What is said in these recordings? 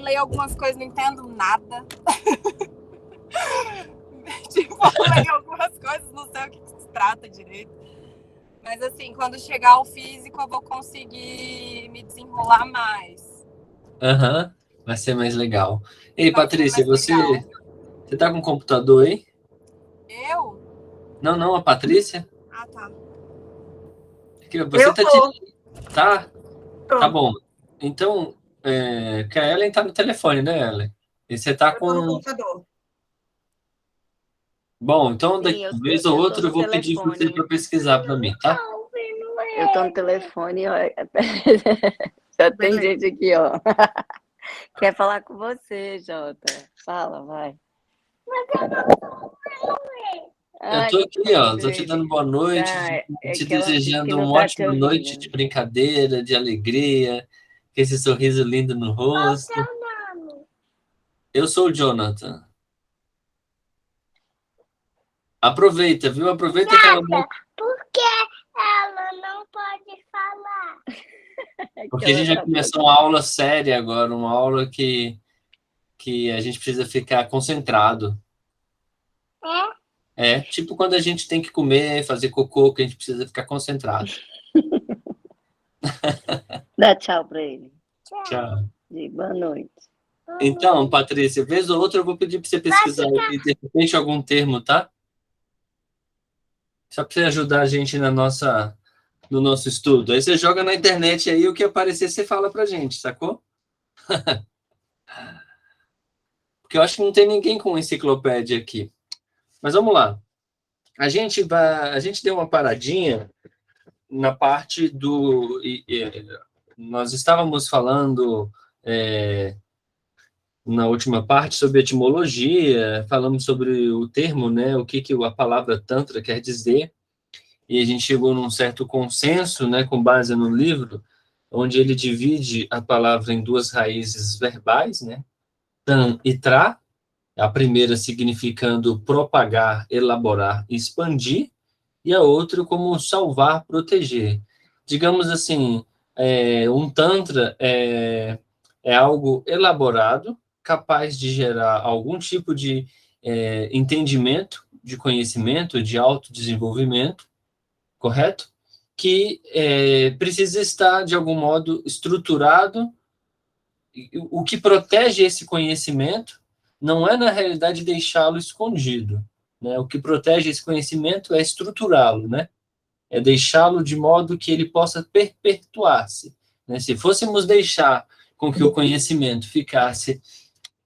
leio algumas coisas, não entendo nada. Tipo, eu leio algumas coisas, não sei o que se trata direito. Mas assim, quando chegar ao físico, eu vou conseguir me desenrolar mais. Aham, vai ser mais legal. Ei, Vai ser Patrícia, mais legal. você tá com o computador aí? Eu? Não, a Patrícia? Ah, tá. Que você Eu tá tô. Tá? Tá Tô. bom. Então, que a Ellen tá no telefone, né, Ellen? E você tá Eu tô no com. computador. Bom, então, Sim, vez ou eu tô outra, eu no vou pedir você telefone. para pesquisar para mim, tá? Eu tô no telefone, ó. Já tem Beleza. gente aqui, ó. Quer falar com você, Jota. Fala, vai. Eu Ai, tô aqui, ó, tô te dando Brene. boa noite, Tá, é te que ela disse que desejando não uma tá te ótima noite de ouvindo. brincadeira, de alegria, com esse sorriso lindo no rosto. Eu sou o Jonathan. Aproveita, viu? Aproveita que ela não. Por que ela não pode falar? É que Porque a ela gente vai tá começar uma aula séria agora, uma aula que a gente precisa ficar concentrado. É? É, tipo quando a gente tem que comer, fazer cocô, que a gente precisa ficar concentrado. Dá tchau pra ele. Tchau. Diga boa noite. Então, Patrícia, vez ou outra eu vou pedir para você pesquisar aí, de repente, algum termo, tá? Só para você ajudar a gente no nosso estudo. Aí você joga na internet aí, o que aparecer você fala pra gente, sacou? Porque eu acho que não tem ninguém com enciclopédia aqui. Mas vamos lá. A gente deu uma paradinha na parte do. Nós estávamos falando na última parte sobre etimologia, falamos sobre o termo, né? O que a palavra tantra quer dizer. E a gente chegou num certo consenso, né, com base no livro, onde ele divide a palavra em duas raízes verbais, né, tan e tra, a primeira significando propagar, elaborar, expandir, e a outra como salvar, proteger. Digamos assim, um tantra é algo elaborado, capaz de gerar algum tipo de entendimento, de conhecimento, de autodesenvolvimento, correto? Que precisa estar, de algum modo, estruturado. O que protege esse conhecimento não é, na realidade, deixá-lo escondido. Né? O que protege esse conhecimento é estruturá-lo, né? É deixá-lo de modo que ele possa perpetuar-se. Né? Se fôssemos deixar com que o conhecimento ficasse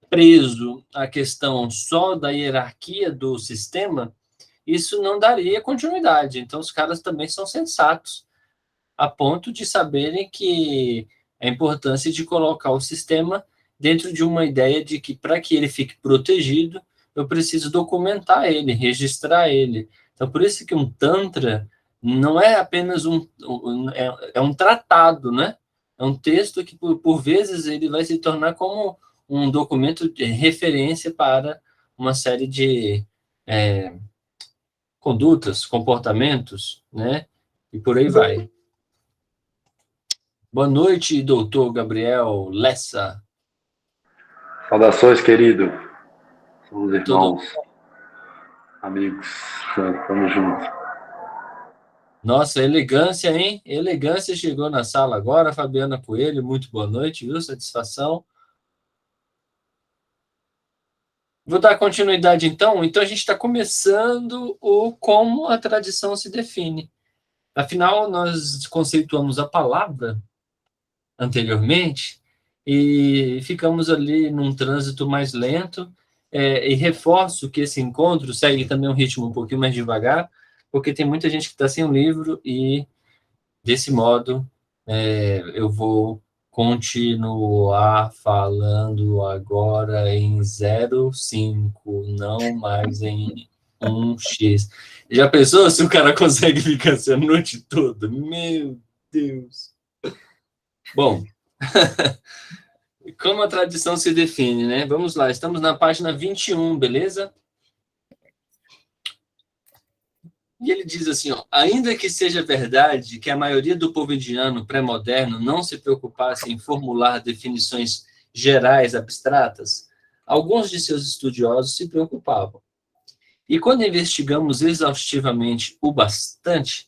preso à questão só da hierarquia do sistema, isso não daria continuidade. Então, os caras também são sensatos, a ponto de saberem que a importância de colocar o sistema dentro de uma ideia de que, para que ele fique protegido, eu preciso documentar ele, registrar ele. Então, por isso que um Tantra não é apenas é um tratado, né? É um texto que, por vezes, ele vai se tornar como um documento de referência para uma série de condutas, comportamentos, né? E por aí vai. Boa noite, doutor Gabriel Lessa. Saudações, querido. Somos Tudo... irmãos, amigos. Tamo junto. Nossa, elegância, hein? Elegância chegou na sala agora. Fabiana Coelho, muito boa noite, viu? Satisfação. Vou dar continuidade, então. Então, a gente está começando o como a tradição se define. Afinal, nós conceituamos a palavra anteriormente e ficamos ali num trânsito mais lento, e reforço que esse encontro segue também um ritmo um pouquinho mais devagar, porque tem muita gente que está sem o livro e, desse modo, eu vou continuar falando agora em 0,5, não mais em 1x. Já pensou se o cara consegue ficar assim a noite toda? Meu Deus! Bom, como a tradição se define, né? Vamos lá, estamos na página 21, beleza? E ele diz assim, ó, ainda que seja verdade que a maioria do povo indiano pré-moderno não se preocupasse em formular definições gerais, abstratas, alguns de seus estudiosos se preocupavam. E quando investigamos exaustivamente o bastante,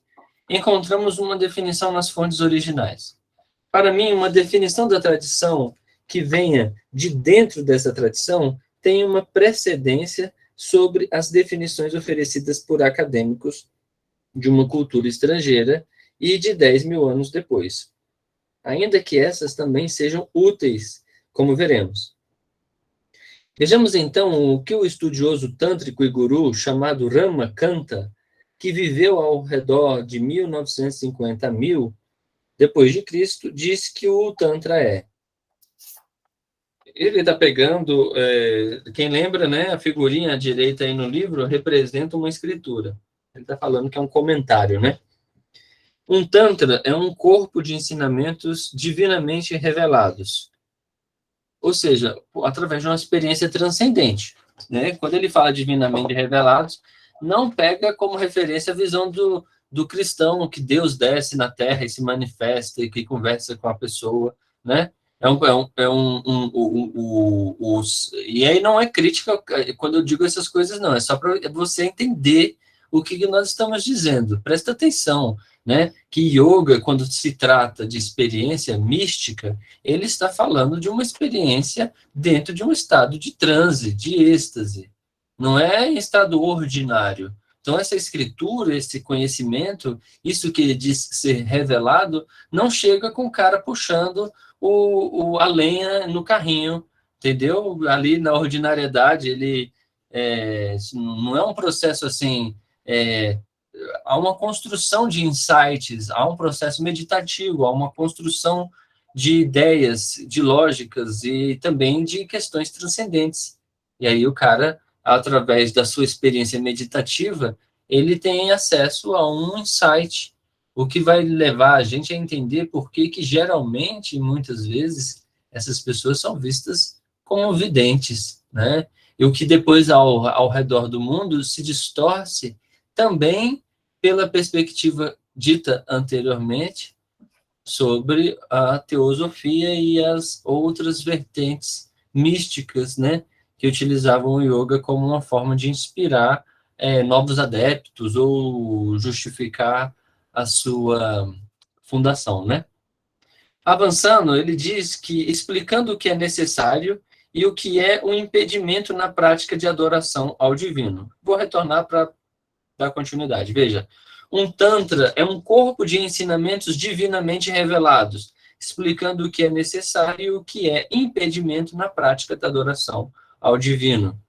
encontramos uma definição nas fontes originais. Para mim, uma definição da tradição que venha de dentro dessa tradição tem uma precedência sobre as definições oferecidas por acadêmicos de uma cultura estrangeira e de 10 mil anos depois. Ainda que essas também sejam úteis, como veremos. Vejamos então o que o estudioso tântrico e guru chamado Ramakanta, que viveu ao redor de 1950 a 1000 depois de Cristo, diz que o Tantra é. Ele está pegando, quem lembra, né, a figurinha à direita aí no livro representa uma escritura. Ele está falando que é um comentário, né? Um Tantra é um corpo de ensinamentos divinamente revelados. Ou seja, através de uma experiência transcendente, né? Quando ele fala divinamente revelados, não pega como referência a visão do cristão, que Deus desce na terra e se manifesta e que conversa com a pessoa, né? E aí não é crítica quando eu digo essas coisas, não. É só para você entender o que nós estamos dizendo. Presta atenção, né? Que yoga, quando se trata de experiência mística, ele está falando de uma experiência dentro de um estado de transe, de êxtase. Não é em estado ordinário. Então, essa escritura, esse conhecimento, isso que ele diz ser revelado, não chega com o cara puxando a lenha no carrinho, entendeu? Ali na ordinariedade, ele não é um processo assim, há uma construção de insights, há um processo meditativo, há uma construção de ideias, de lógicas e também de questões transcendentes. E aí o cara, através da sua experiência meditativa, ele tem acesso a um insight, o que vai levar a gente a entender por que geralmente, muitas vezes, essas pessoas são vistas como videntes, né? E o que depois, ao redor do mundo, se distorce também pela perspectiva dita anteriormente sobre a teosofia e as outras vertentes místicas, né, que utilizavam o yoga como uma forma de inspirar novos adeptos ou justificar a sua fundação, né? Avançando, ele diz que, explicando o que é necessário e o que é um impedimento na prática de adoração ao divino. Vou retornar para dar continuidade. Veja, um Tantra é um corpo de ensinamentos divinamente revelados, explicando o que é necessário e o que é impedimento na prática da adoração ao divino,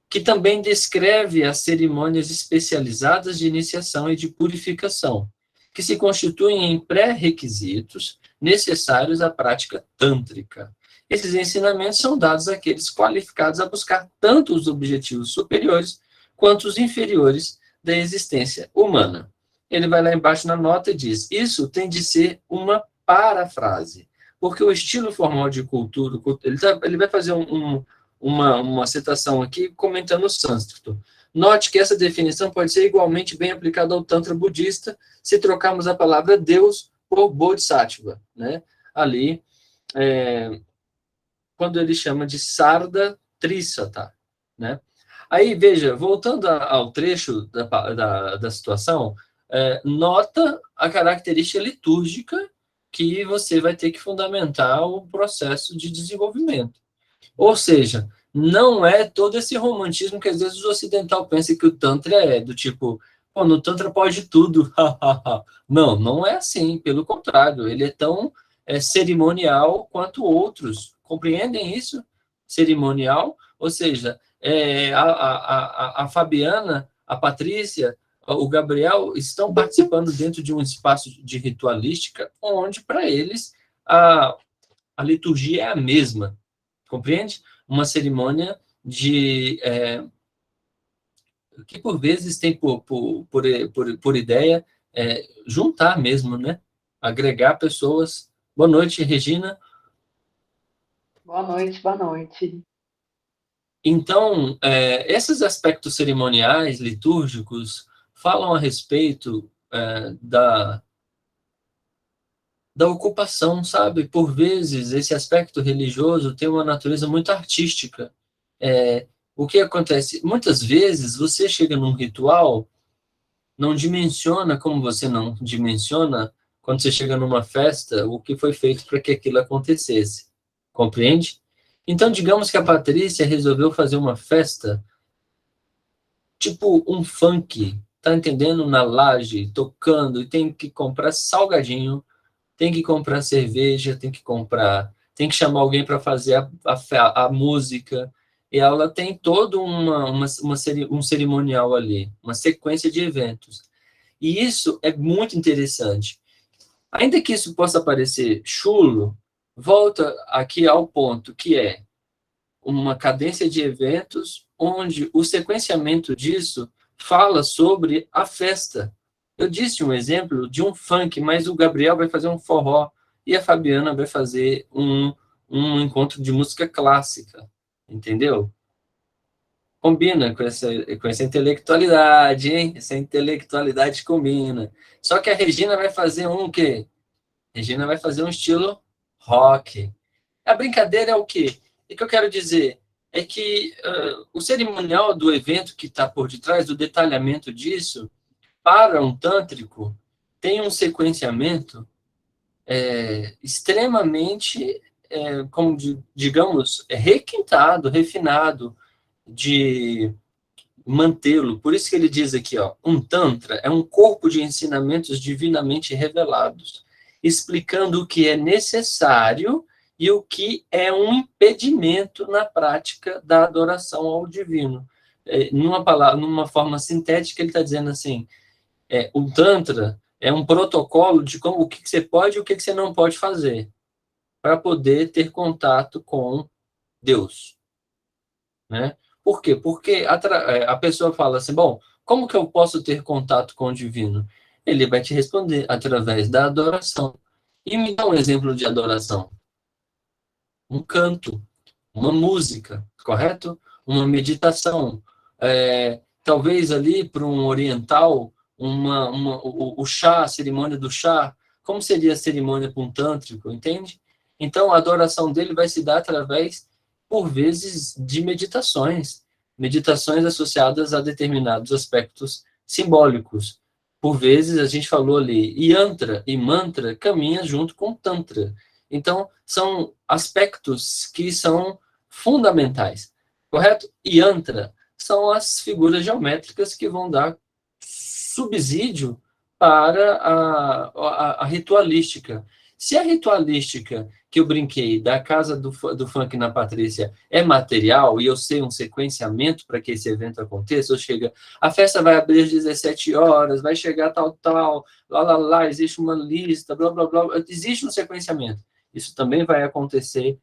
que também descreve as cerimônias especializadas de iniciação e de purificação, que se constituem em pré-requisitos necessários à prática tântrica. Esses ensinamentos são dados àqueles qualificados a buscar tanto os objetivos superiores quanto os inferiores da existência humana. Ele vai lá embaixo na nota e diz: isso tem de ser uma parafrase, porque o estilo formal de cultura, ele vai fazer uma citação aqui comentando o sânscrito. Note que essa definição pode ser igualmente bem aplicada ao Tantra budista se trocarmos a palavra Deus por Bodhisattva, né? Ali, quando ele chama de Sarda Trisata, né? Aí, veja, voltando ao trecho da situação, nota a característica litúrgica que você vai ter que fundamentar o processo de desenvolvimento. Ou seja, não é todo esse romantismo que às vezes o ocidental pensa que o Tantra é, do tipo, pô, no Tantra pode tudo. Não, não é assim, pelo contrário, ele é tão cerimonial quanto outros. Compreendem isso? Cerimonial, ou seja, a Fabiana, a Patrícia, o Gabriel estão participando dentro de um espaço de ritualística onde, para eles, a liturgia é a mesma. Compreende? Uma cerimônia que, por vezes, tem por ideia juntar mesmo, né? Agregar pessoas. Boa noite, Regina. Boa noite, boa noite. Então, esses aspectos cerimoniais, litúrgicos, falam a respeito da ocupação, sabe? Por vezes, esse aspecto religioso tem uma natureza muito artística. O que acontece? Muitas vezes, você chega num ritual, não dimensiona como você não dimensiona quando você chega numa festa o que foi feito para que aquilo acontecesse. Compreende? Então, digamos que a Patrícia resolveu fazer uma festa, tipo um funk, tá entendendo? Na laje, tocando, e tem que comprar salgadinho, tem que comprar cerveja, tem que chamar alguém para fazer a música, e ela tem todo um cerimonial ali, uma sequência de eventos. E isso é muito interessante. Ainda que isso possa parecer chulo, volta aqui ao ponto que é uma cadência de eventos onde o sequenciamento disso fala sobre a festa. Eu disse um exemplo de um funk, mas o Gabriel vai fazer um forró e a Fabiana vai fazer um encontro de música clássica, entendeu? Combina com essa intelectualidade, hein? Essa intelectualidade combina. Só que a Regina vai fazer um quê? Regina vai fazer um estilo rock. A brincadeira é o quê? O que eu quero dizer é que o cerimonial do evento que está por detrás, do detalhamento disso, para um tântrico, tem um sequenciamento extremamente, como digamos, requintado, refinado, de mantê-lo. Por isso que ele diz aqui, ó, um tantra é um corpo de ensinamentos divinamente revelados, explicando o que é necessário e o que é um impedimento na prática da adoração ao divino. Numa forma sintética, ele está dizendo assim, o Tantra é um protocolo de o que você pode e o que você não pode fazer para poder ter contato com Deus. Né? Por quê? Porque a pessoa fala assim, bom, como que eu posso ter contato com o divino? Ele vai te responder através da adoração. E me dá um exemplo de adoração. Um canto, uma música, correto? Uma meditação. Talvez ali para um oriental, o chá, a cerimônia do chá, como seria a cerimônia para um tântrico, entende? Então, a adoração dele vai se dar através, por vezes, de meditações associadas a determinados aspectos simbólicos. Por vezes, a gente falou ali, yantra e mantra caminham junto com tantra. Então, são aspectos que são fundamentais, correto? Yantra são as figuras geométricas que vão dar subsídio para a ritualística. Se a ritualística que eu brinquei da casa do funk na Patrícia é material e eu sei um sequenciamento para que esse evento aconteça, ou chega, a festa vai abrir às 17 horas, vai chegar tal, lá, existe uma lista, blá, blá, blá, existe um sequenciamento. Isso também vai acontecer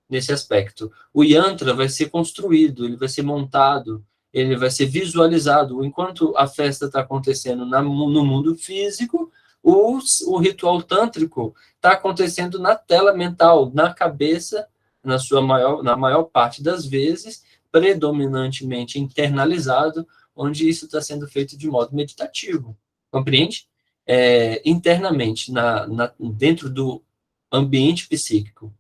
nesse aspecto. O yantra vai ser construído, ele vai ser montado, ele vai ser visualizado. Enquanto a festa está acontecendo no mundo físico, o ritual tântrico está acontecendo na tela mental, na cabeça, na maior parte das vezes, predominantemente internalizado, onde isso está sendo feito de modo meditativo. Compreende? Internamente, dentro do ambiente psíquico.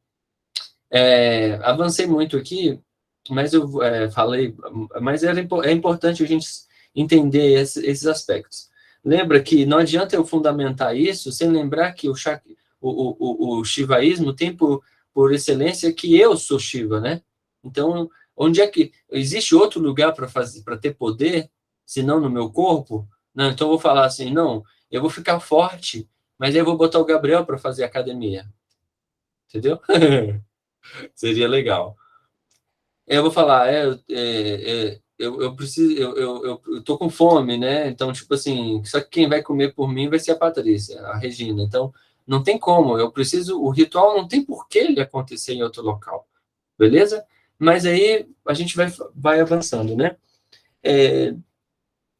Avancei muito aqui, mas eu falei, mas é importante a gente entender esses aspectos. Lembra que não adianta eu fundamentar isso sem lembrar que o shivaísmo tem por excelência que eu sou Shiva, né? Então, onde é que existe outro lugar para ter poder, se não no meu corpo? Não, então eu vou falar assim, não, eu vou ficar forte, mas aí eu vou botar o Gabriel para fazer academia. Entendeu? Seria legal. Eu vou falar, eu preciso, eu tô com fome, né? Então, tipo assim, só que quem vai comer por mim vai ser a Patrícia, a Regina. Então, não tem como, o ritual não tem por que ele acontecer em outro local, beleza? Mas aí a gente vai avançando, né?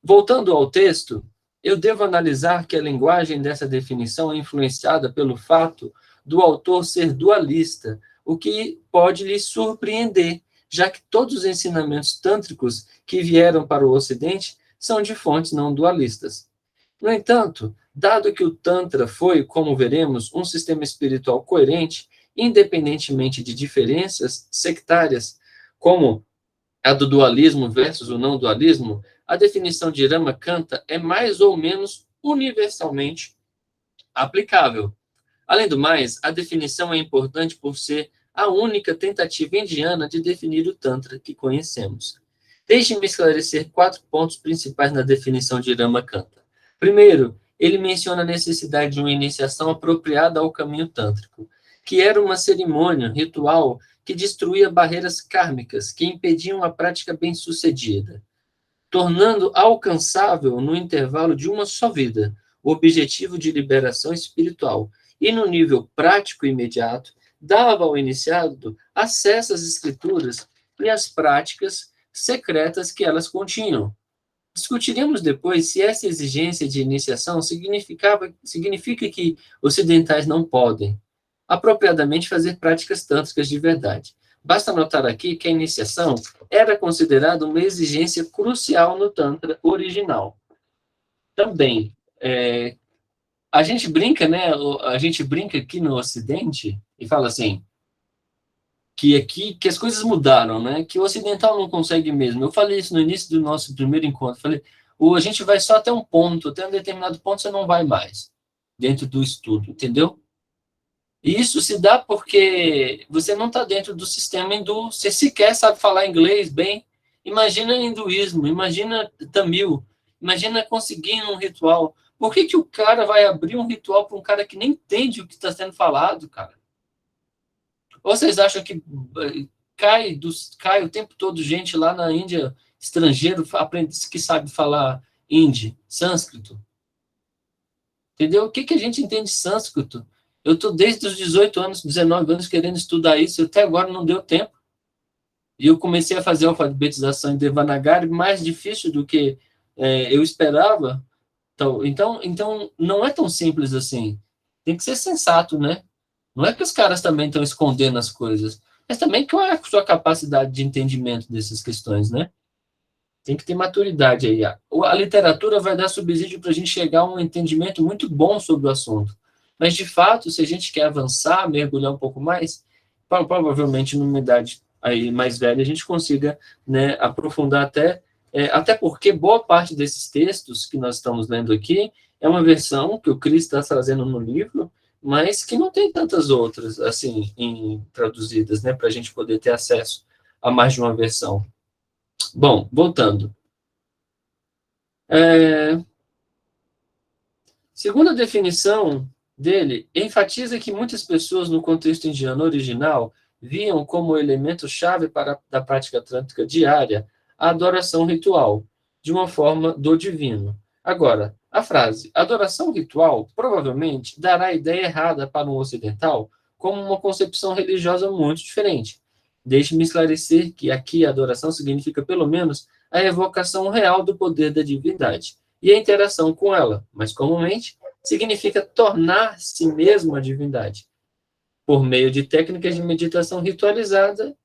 Voltando ao texto, eu devo analisar que a linguagem dessa definição é influenciada pelo fato do autor ser dualista, o que pode lhe surpreender, já que todos os ensinamentos tântricos que vieram para o Ocidente são de fontes não dualistas. No entanto, Dado que o Tantra foi, como veremos, um sistema espiritual coerente, independentemente de diferenças sectárias, como a do dualismo versus o não dualismo, a definição de Ramakanta é mais ou menos universalmente aplicável. Além do mais, a definição é importante por ser a única tentativa indiana de definir o Tantra que conhecemos. Deixe-me esclarecer 4 pontos principais na definição de Ramakanta. Primeiro, ele menciona a necessidade de uma iniciação apropriada ao caminho tântrico, que era uma cerimônia, ritual, que destruía barreiras kármicas que impediam a prática bem-sucedida, tornando alcançável no intervalo de uma só vida o objetivo de liberação espiritual, e no nível prático e imediato, dava ao iniciado acesso às escrituras e às práticas secretas que elas continham. Discutiremos depois se essa exigência de iniciação significa que ocidentais não podem, apropriadamente, fazer práticas tântricas de verdade. Basta notar aqui que a iniciação era considerada uma exigência crucial no Tantra original. Também, a gente brinca, né? A gente brinca aqui no Ocidente e fala assim, que as coisas mudaram, né? Que o ocidental não consegue mesmo. Eu falei isso no início do nosso primeiro encontro. Falei, a gente vai só até um ponto, até um determinado ponto você não vai mais dentro do estudo, entendeu? E isso se dá porque você não está dentro do sistema hindu, você sequer sabe falar inglês bem. Imagina hinduísmo, imagina tamil, imagina conseguindo um ritual. Por que o cara vai abrir um ritual para um cara que nem entende o que está sendo falado, cara? Ou vocês acham que cai o tempo todo gente lá na Índia, estrangeiro, que sabe falar hindi, sânscrito? Entendeu? O que a gente entende de sânscrito? Eu estou desde os 18 anos, 19 anos, querendo estudar isso, até agora não deu tempo. E eu comecei a fazer a alfabetização em Devanagari, mais difícil do que eu esperava. Então, não é tão simples assim. Tem que ser sensato, né? Não é que os caras também estão escondendo as coisas, mas também qual é a sua capacidade de entendimento dessas questões, né? Tem que ter maturidade aí. A literatura vai dar subsídio para a gente chegar a um entendimento muito bom sobre o assunto. Mas, de fato, se a gente quer avançar, mergulhar um pouco mais, provavelmente numa idade aí mais velha, a gente consiga, né, aprofundar até porque boa parte desses textos que nós estamos lendo aqui é uma versão que o Cris está trazendo no livro, mas que não tem tantas outras, assim, traduzidas, né, para a gente poder ter acesso a mais de uma versão. Bom, voltando. Segundo a definição dele, enfatiza que muitas pessoas no contexto indiano original viam como elemento-chave da prática tântrica diária a adoração ritual, de uma forma do divino. Agora, a frase adoração ritual provavelmente dará a ideia errada para um ocidental como uma concepção religiosa muito diferente. Deixe-me esclarecer que aqui a adoração significa pelo menos a evocação real do poder da divindade e a interação com ela, mas comumente significa tornar-se mesmo a divindade, por meio de técnicas de meditação ritualizada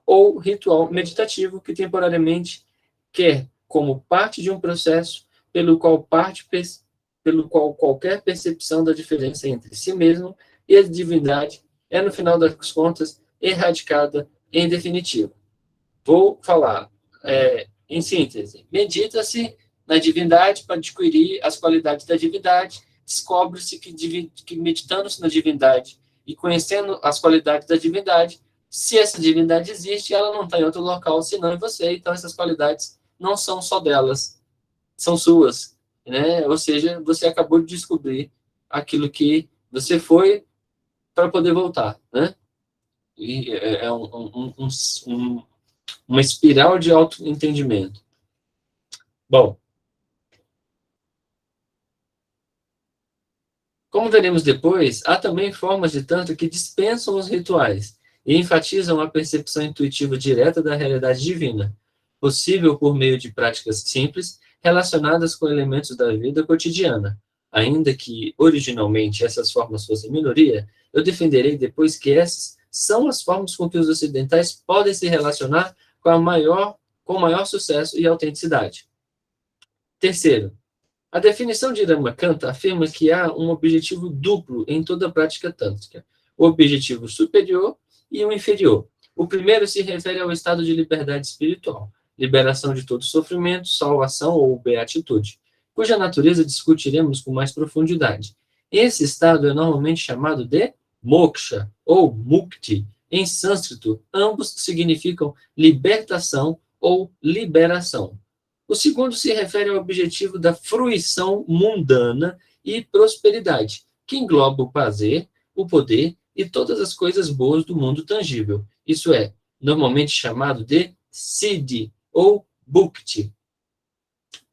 ou ritual meditativo que temporariamente quer como parte de um processo pelo qual qualquer percepção da diferença entre si mesmo e a divindade é, no final das contas, erradicada em definitivo. Vou falar em síntese. Medita-se na divindade para adquirir as qualidades da divindade, descobre-se que meditando-se na divindade e conhecendo as qualidades da divindade, se essa divindade existe, ela não está em outro local senão em você, então essas qualidades não são só delas, são suas, né? Ou seja, você acabou de descobrir aquilo que você foi para poder voltar, né? E é uma espiral de autoentendimento. Bom, como veremos depois, há também formas de Tantra que dispensam os rituais e enfatizam a percepção intuitiva direta da realidade divina, possível por meio de práticas simples relacionadas com elementos da vida cotidiana. Ainda que, originalmente, essas formas fossem minoria, eu defenderei depois que essas são as formas com que os ocidentais podem se relacionar com maior sucesso e autenticidade. Terceiro, A definição de Ramakanta afirma que há um objetivo duplo em toda a prática tântrica, o objetivo superior e o inferior. O primeiro se refere ao estado de liberdade espiritual, liberação de todo sofrimento, salvação ou beatitude, cuja natureza discutiremos com mais profundidade. Esse estado é normalmente chamado de moksha ou mukti. Em sânscrito, ambos significam libertação ou liberação. O segundo se refere ao objetivo da fruição mundana e prosperidade, que engloba o prazer, o poder e todas as coisas boas do mundo tangível. Isso é, normalmente chamado de siddhi ou bhukti.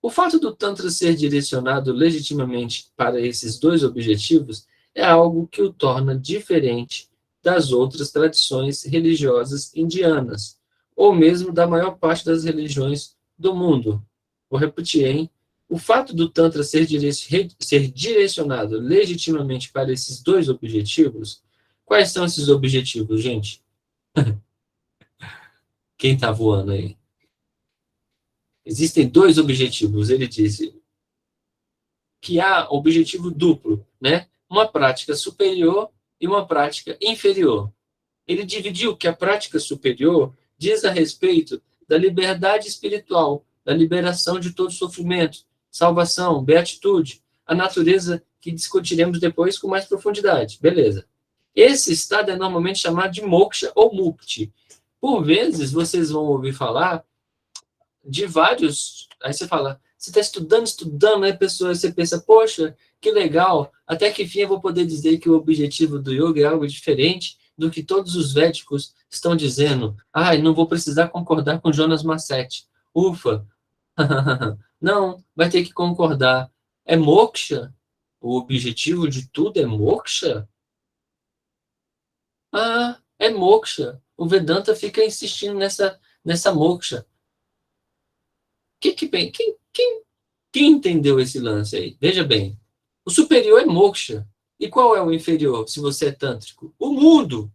O fato do Tantra ser direcionado legitimamente para esses dois objetivos é algo que o torna diferente das outras tradições religiosas indianas, ou mesmo da maior parte das religiões do mundo. Vou repetir, hein? O fato do Tantra ser direcionado legitimamente para esses dois objetivos, quais são esses objetivos, gente? Quem está voando aí? Existem dois objetivos, ele disse, que há objetivo duplo, né? Uma prática superior e uma prática inferior. Ele dividiu que a prática superior diz a respeito da liberdade espiritual, da liberação de todo sofrimento, salvação, beatitude, a natureza que discutiremos depois com mais profundidade. Beleza. Esse estado é normalmente chamado de moksha ou mukti. Por vezes, vocês vão ouvir falar de vários... Aí você fala, você está estudando, aí você pensa, poxa, que legal, até que fim eu vou poder dizer que o objetivo do yoga é algo diferente do que todos os védicos estão dizendo. Não vou precisar concordar com Jonas Massetti. Ufa! Não, vai ter que concordar. É moksha? O objetivo de tudo é moksha? É moksha. O Vedanta fica insistindo nessa moksha. Quem entendeu esse lance aí? Veja bem. O superior é moksha. E qual é o inferior, se você é tântrico? O mundo.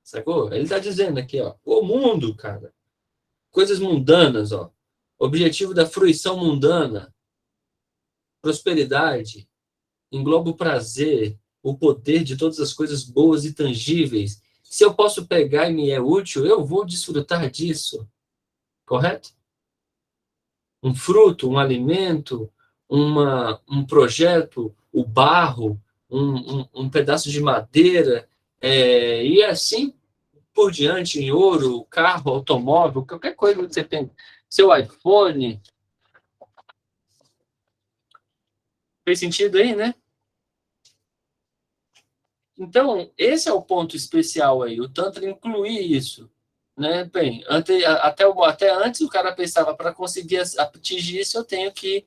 Sacou? Ele está dizendo aqui, ó. O mundo, cara. Coisas mundanas, ó. Objetivo da fruição mundana. Prosperidade. Engloba o prazer, o poder de todas as coisas boas e tangíveis. Se eu posso pegar e me é útil, eu vou desfrutar disso. Correto? Um fruto, um alimento, um projeto, o barro, um pedaço de madeira, e assim por diante, em ouro, carro, automóvel, qualquer coisa que você tem, seu iPhone. Fez sentido aí, né? Então, esse é o ponto especial aí, o Tantra incluir isso. Né? Bem, até antes o cara pensava, para conseguir atingir isso, eu tenho que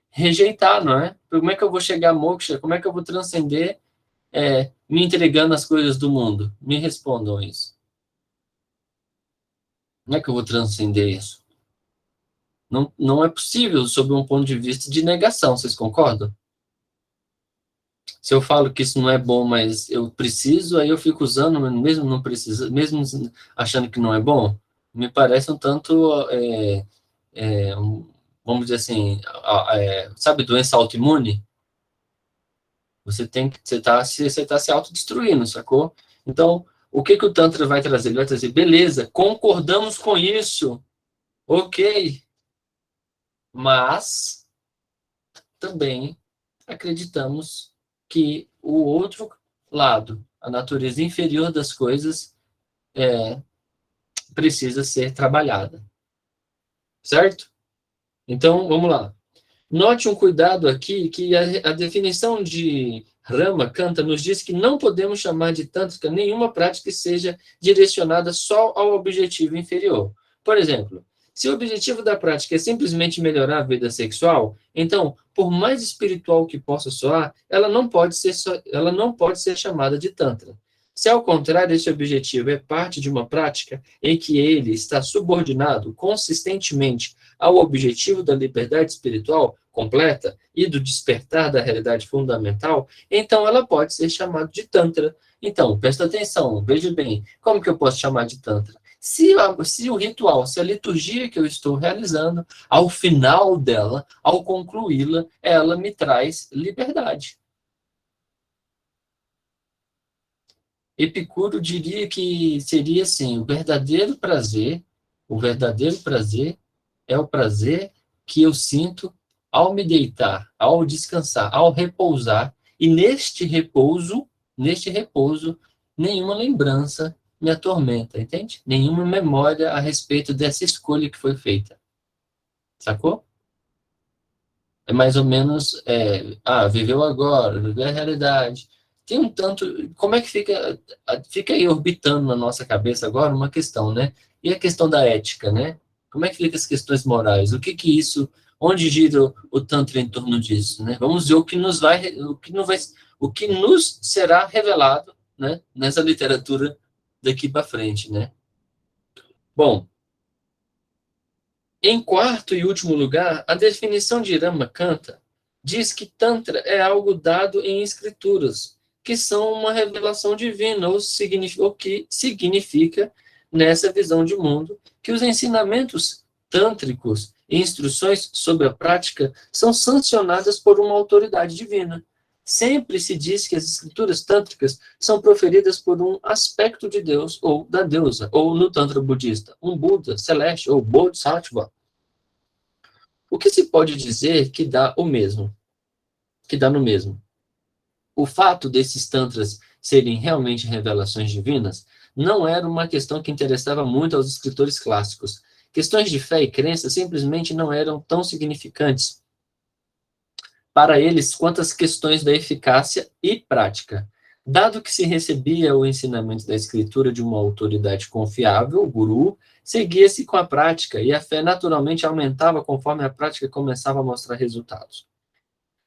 rejeitar, não é? Como é que eu vou chegar a moksha? Como é que eu vou transcender me entregando as coisas do mundo? Me respondam isso. Como é que eu vou transcender isso? Não é possível sob um ponto de vista de negação, vocês concordam? Se eu falo que isso não é bom, mas eu preciso, aí eu fico usando, mesmo não precisa, mesmo achando que não é bom, me parece um tanto, vamos dizer assim, sabe, doença autoimune? Você está se autodestruindo, sacou? Então, o que o Tantra vai trazer? Ele vai trazer, beleza, concordamos com isso, ok, mas também acreditamos que o outro lado, a natureza inferior das coisas, precisa ser trabalhada. Certo? Então, vamos lá. Note um cuidado aqui, que a definição de Ramakanta nos diz que não podemos chamar de tântrica nenhuma prática que seja direcionada só ao objetivo inferior. Por exemplo, se o objetivo da prática é simplesmente melhorar a vida sexual, então, por mais espiritual que possa soar, ela não pode ser chamada de Tantra. Se, ao contrário, esse objetivo é parte de uma prática em que ele está subordinado consistentemente ao objetivo da liberdade espiritual completa e do despertar da realidade fundamental, então ela pode ser chamada de Tantra. Então, presta atenção, veja bem, como que eu posso chamar de Tantra? Se o ritual, se a liturgia que eu estou realizando, ao final dela, ao concluí-la, ela me traz liberdade. Epicuro diria que seria assim, o verdadeiro prazer é o prazer que eu sinto ao me deitar, ao descansar, ao repousar, e neste repouso, nenhuma lembrança me atormenta, entende? Nenhuma memória a respeito dessa escolha que foi feita. Sacou? É mais ou menos, viveu agora, viveu a realidade. Tem um tanto, como é que fica aí orbitando na nossa cabeça agora uma questão, né? E a questão da ética, né? Como é que fica as questões morais? O que que isso, onde gira o Tantra em torno disso, né? Vamos ver o que nos será revelado, né? Nessa literatura daqui para frente, né? Bom, em quarto e último lugar, a definição de Ramakanta diz que Tantra é algo dado em escrituras, que são uma revelação divina, ou que significa, nessa visão de mundo, que os ensinamentos tântricos e instruções sobre a prática são sancionadas por uma autoridade divina. Sempre se diz que as escrituras tântricas são proferidas por um aspecto de Deus ou da deusa, ou no Tantra budista, um Buda celeste ou Bodhisattva. O que se pode dizer que dá no mesmo? O fato desses tantras serem realmente revelações divinas não era uma questão que interessava muito aos escritores clássicos. Questões de fé e crença simplesmente não eram tão significantes para eles quanto as questões da eficácia e prática. Dado que se recebia o ensinamento da escritura de uma autoridade confiável, o guru, seguia-se com a prática e a fé naturalmente aumentava conforme a prática começava a mostrar resultados.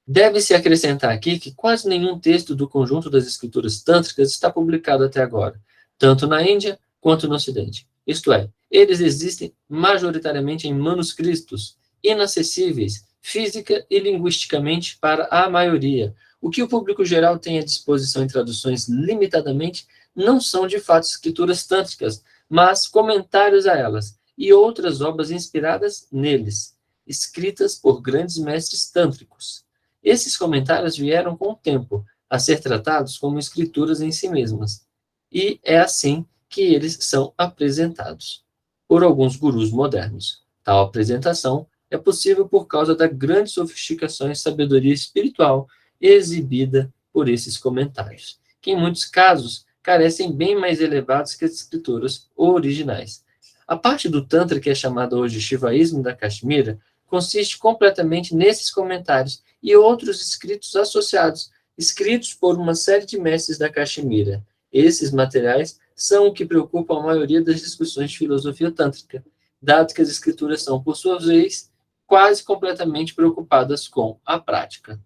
Deve-se acrescentar aqui que quase nenhum texto do conjunto das escrituras tântricas está publicado até agora, tanto na Índia quanto no Ocidente. Isto é, eles existem majoritariamente em manuscritos, inacessíveis, física e linguisticamente para a maioria. O que o público geral tem à disposição em traduções limitadamente não são de fato escrituras tântricas, mas comentários a elas e outras obras inspiradas neles, escritas por grandes mestres tântricos. Esses comentários vieram com o tempo a ser tratados como escrituras em si mesmas, e é assim que eles são apresentados por alguns gurus modernos. Tal apresentação é possível por causa da grande sofisticação e sabedoria espiritual exibida por esses comentários, que em muitos casos carecem bem mais elevados que as escrituras originais. A parte do Tantra que é chamada hoje Shivaísmo da Caxemira consiste completamente nesses comentários e outros escritos associados, escritos por uma série de mestres da Caxemira. Esses materiais são o que preocupa a maioria das discussões de filosofia tântrica, dado que as escrituras são, por sua vez, quase completamente preocupadas com a prática.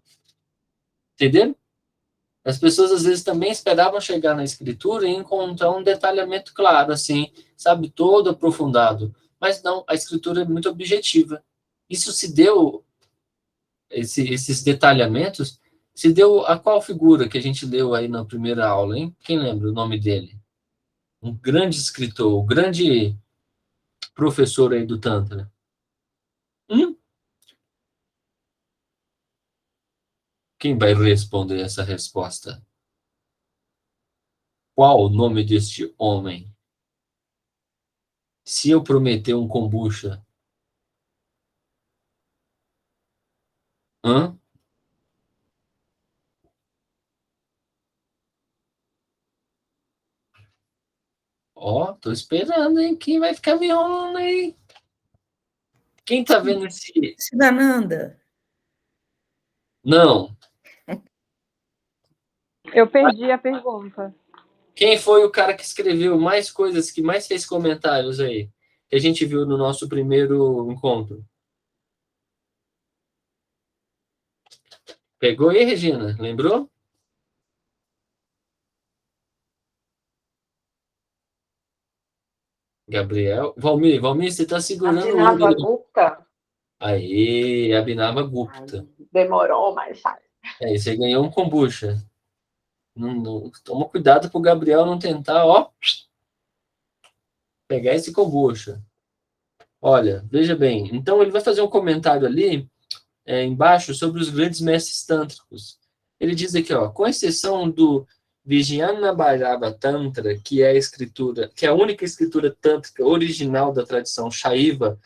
Entenderam? As pessoas, às vezes, também esperavam chegar na escritura e encontrar um detalhamento claro, assim, sabe, todo aprofundado. Mas não, a escritura é muito objetiva. Isso se deu, esses detalhamentos, se deu a qual figura que a gente leu aí na primeira aula, hein? Quem lembra o nome dele? Um grande escritor, um grande professor aí do Tantra. Quem vai responder essa resposta? Qual o nome deste homem? Se eu prometer um kombucha, hã? Ó, tô esperando, hein? Quem vai ficar me enrolando aí? Quem tá vendo esse... Siddhananda. Não. Eu perdi a pergunta. Quem foi o cara que escreveu mais coisas, que mais fez comentários aí? Que a gente viu no nosso primeiro encontro. Pegou aí, Regina? Lembrou? Gabriel. Valmir, você tá segurando o Abhinava número. Gupta. Aí, Abhinava Gupta. Demorou, mas sai. Você ganhou um kombucha. Não, toma cuidado pro Gabriel não tentar, ó. Pegar esse kombucha. Olha, veja bem. Então, ele vai fazer um comentário ali, embaixo, sobre os grandes mestres tântricos. Ele diz aqui, ó, com exceção do Vijnana Bhairava Tantra, que é a escritura, que é a única escritura tântrica original da tradição Shaiva,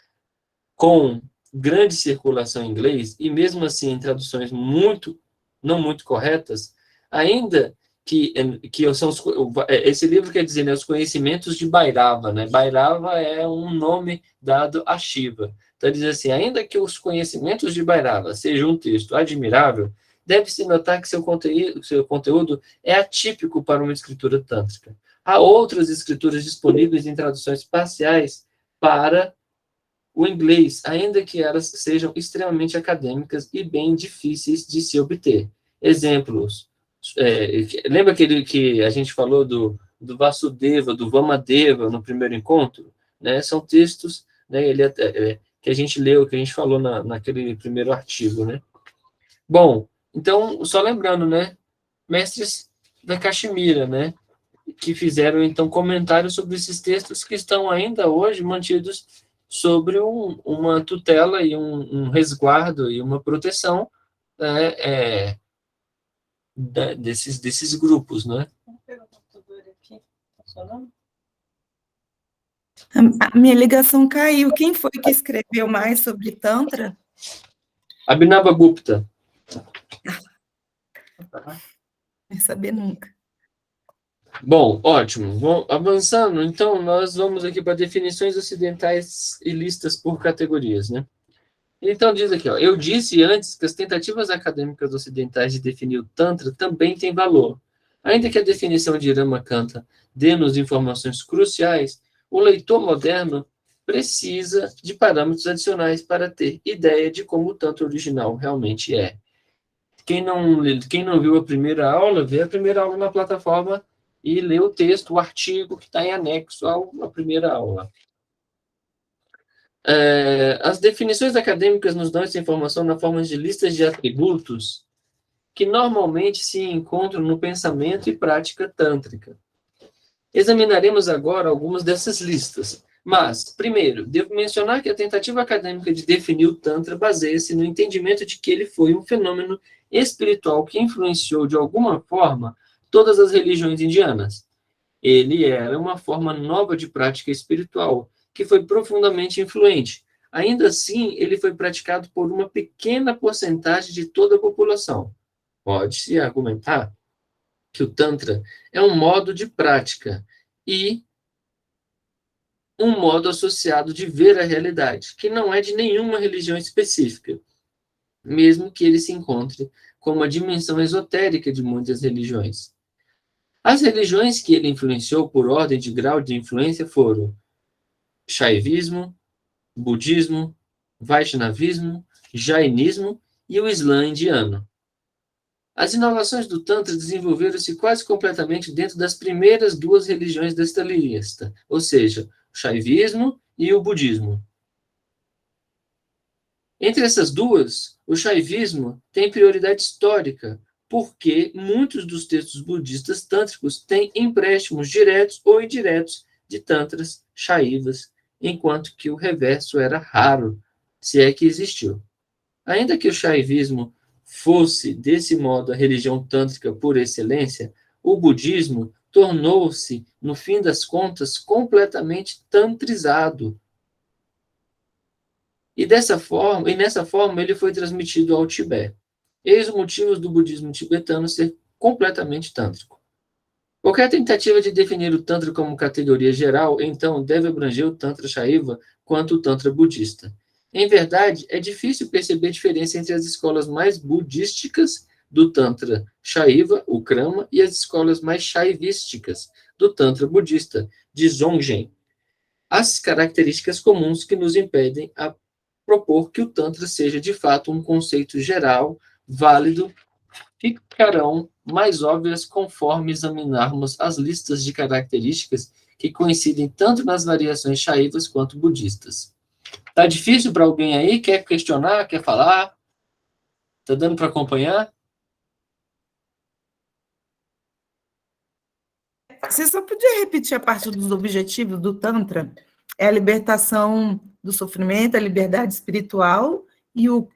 com grande circulação em inglês, e mesmo assim em traduções não muito corretas, ainda que são esse livro quer dizer, né, os conhecimentos de Bhairava, né? Bhairava é um nome dado a Shiva. Então, diz assim, ainda que os conhecimentos de Bhairava sejam um texto admirável, deve-se notar que seu conteúdo é atípico para uma escritura tântrica. Há outras escrituras disponíveis em traduções parciais para o inglês, ainda que elas sejam extremamente acadêmicas e bem difíceis de se obter. Exemplos. Lembra que a gente falou do Vasudeva, do Vamadeva no primeiro encontro? Né? São textos, né, que a gente leu, que a gente falou naquele primeiro artigo. Né? Bom, então, só lembrando, né, mestres da Caxemira, né, que fizeram, então, comentários sobre esses textos que estão ainda hoje mantidos sobre uma tutela e um resguardo e uma proteção desses grupos, né? A minha ligação caiu. Quem foi que escreveu mais sobre Tantra? Abhinava Gupta. Não saber nunca. Bom, ótimo. Bom, avançando, então, nós vamos aqui para definições ocidentais e listas por categorias, né? Então, diz aqui, ó, eu disse antes que as tentativas acadêmicas ocidentais de definir o Tantra também têm valor. Ainda que a definição de Ramakanta dê-nos informações cruciais, o leitor moderno precisa de parâmetros adicionais para ter ideia de como o Tantra original realmente é. Quem não viu a primeira aula, vê a primeira aula na plataforma e lê o texto, o artigo que está em anexo à primeira aula. As definições acadêmicas nos dão essa informação na forma de listas de atributos que normalmente se encontram no pensamento e prática tântrica. Examinaremos agora algumas dessas listas. Mas, primeiro, devo mencionar que a tentativa acadêmica de definir o Tantra baseia-se no entendimento de que ele foi um fenômeno espiritual que influenciou de alguma forma todas as religiões indianas. Ele era uma forma nova de prática espiritual, que foi profundamente influente. Ainda assim, ele foi praticado por uma pequena porcentagem de toda a população. Pode-se argumentar que o Tantra é um modo de prática e um modo associado de ver a realidade, que não é de nenhuma religião específica, mesmo que ele se encontre com uma dimensão esotérica de muitas religiões. As religiões que ele influenciou por ordem de grau de influência foram Shaivismo, Budismo, Vaishnavismo, Jainismo e o Islã indiano. As inovações do Tantra desenvolveram-se quase completamente dentro das primeiras duas religiões desta lista, ou seja, o Shaivismo e o Budismo. Entre essas duas, o Shaivismo tem prioridade histórica, porque muitos dos textos budistas tântricos têm empréstimos diretos ou indiretos de tantras shaivas, enquanto que o reverso era raro, se é que existiu. Ainda que o shaivismo fosse, desse modo, a religião tântrica por excelência, o budismo tornou-se, no fim das contas, completamente tantrizado. E nessa forma, ele foi transmitido ao Tibete. Eis os motivos do budismo tibetano ser completamente tântrico. Qualquer tentativa de definir o Tantra como categoria geral, então, deve abranger o Tantra Shaiva quanto o Tantra budista. Em verdade, é difícil perceber a diferença entre as escolas mais budísticas do Tantra Shaiva, o Krama, e as escolas mais shaivísticas do Tantra budista, de Dzongchen. As características comuns que nos impedem a propor que o Tantra seja, de fato, um conceito geral, válido, ficarão mais óbvias conforme examinarmos as listas de características que coincidem tanto nas variações shaivas quanto budistas. Tá difícil para alguém aí? Quer questionar? Quer falar? Tá dando para acompanhar? Você só podia repetir a parte dos objetivos do Tantra? É a libertação do sofrimento, a liberdade espiritual e o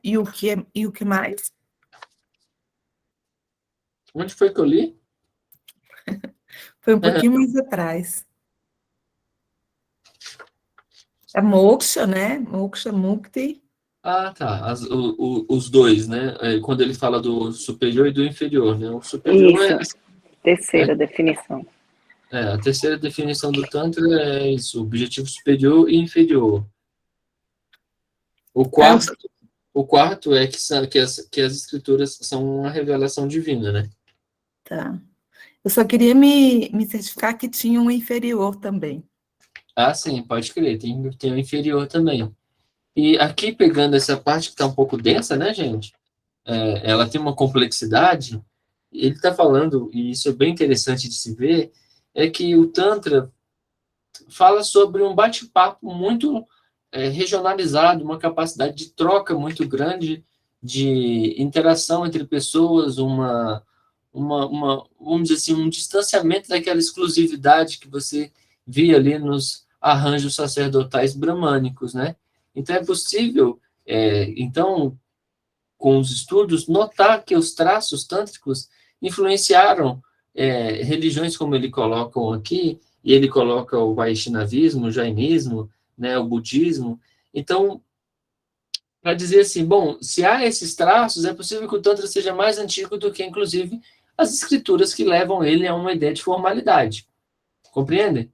que mais? Onde foi que eu li? Foi um pouquinho mais atrás. É moksha, né? Moksha, mukti. Ah, tá. Os dois, né? Quando ele fala do superior e do inferior, né? O superior Isso, terceira definição. a terceira definição do Tantra é isso, objetivo superior e inferior. O quarto é que as escrituras são uma revelação divina, né? Tá. Eu só queria me certificar que tinha um inferior também. Ah, sim, pode crer, tem o inferior também. E aqui, pegando essa parte que está um pouco densa, né, gente? Ela tem uma complexidade. Ele está falando, e isso é bem interessante de se ver, é que o Tantra fala sobre um bate-papo muito regionalizado, uma capacidade de troca muito grande, de interação entre pessoas, vamos dizer assim, um distanciamento daquela exclusividade que você via ali nos arranjos sacerdotais bramânicos, né? Então, é possível, então, com os estudos, notar que os traços tântricos influenciaram religiões, como ele coloca aqui, e ele coloca o Vaishnavismo, o Jainismo, né, o budismo. Então, para dizer assim, bom, se há esses traços, é possível que o Tantra seja mais antigo do que, inclusive, as escrituras que levam ele a uma ideia de formalidade. Compreendem?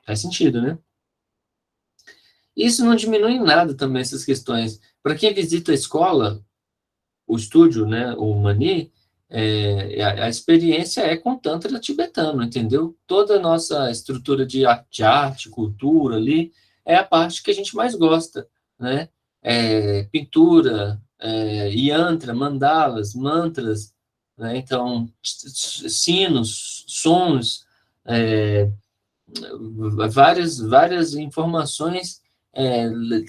Faz sentido, né? Isso não diminui em nada também essas questões. Para quem visita a escola, o estúdio, né, o Mani, a experiência é com Tantra tibetano, entendeu? Toda a nossa estrutura de arte, cultura ali, é a parte que a gente mais gosta, né? Pintura, yantra, mandalas, mantras, né? Então, sinos, sons, várias informações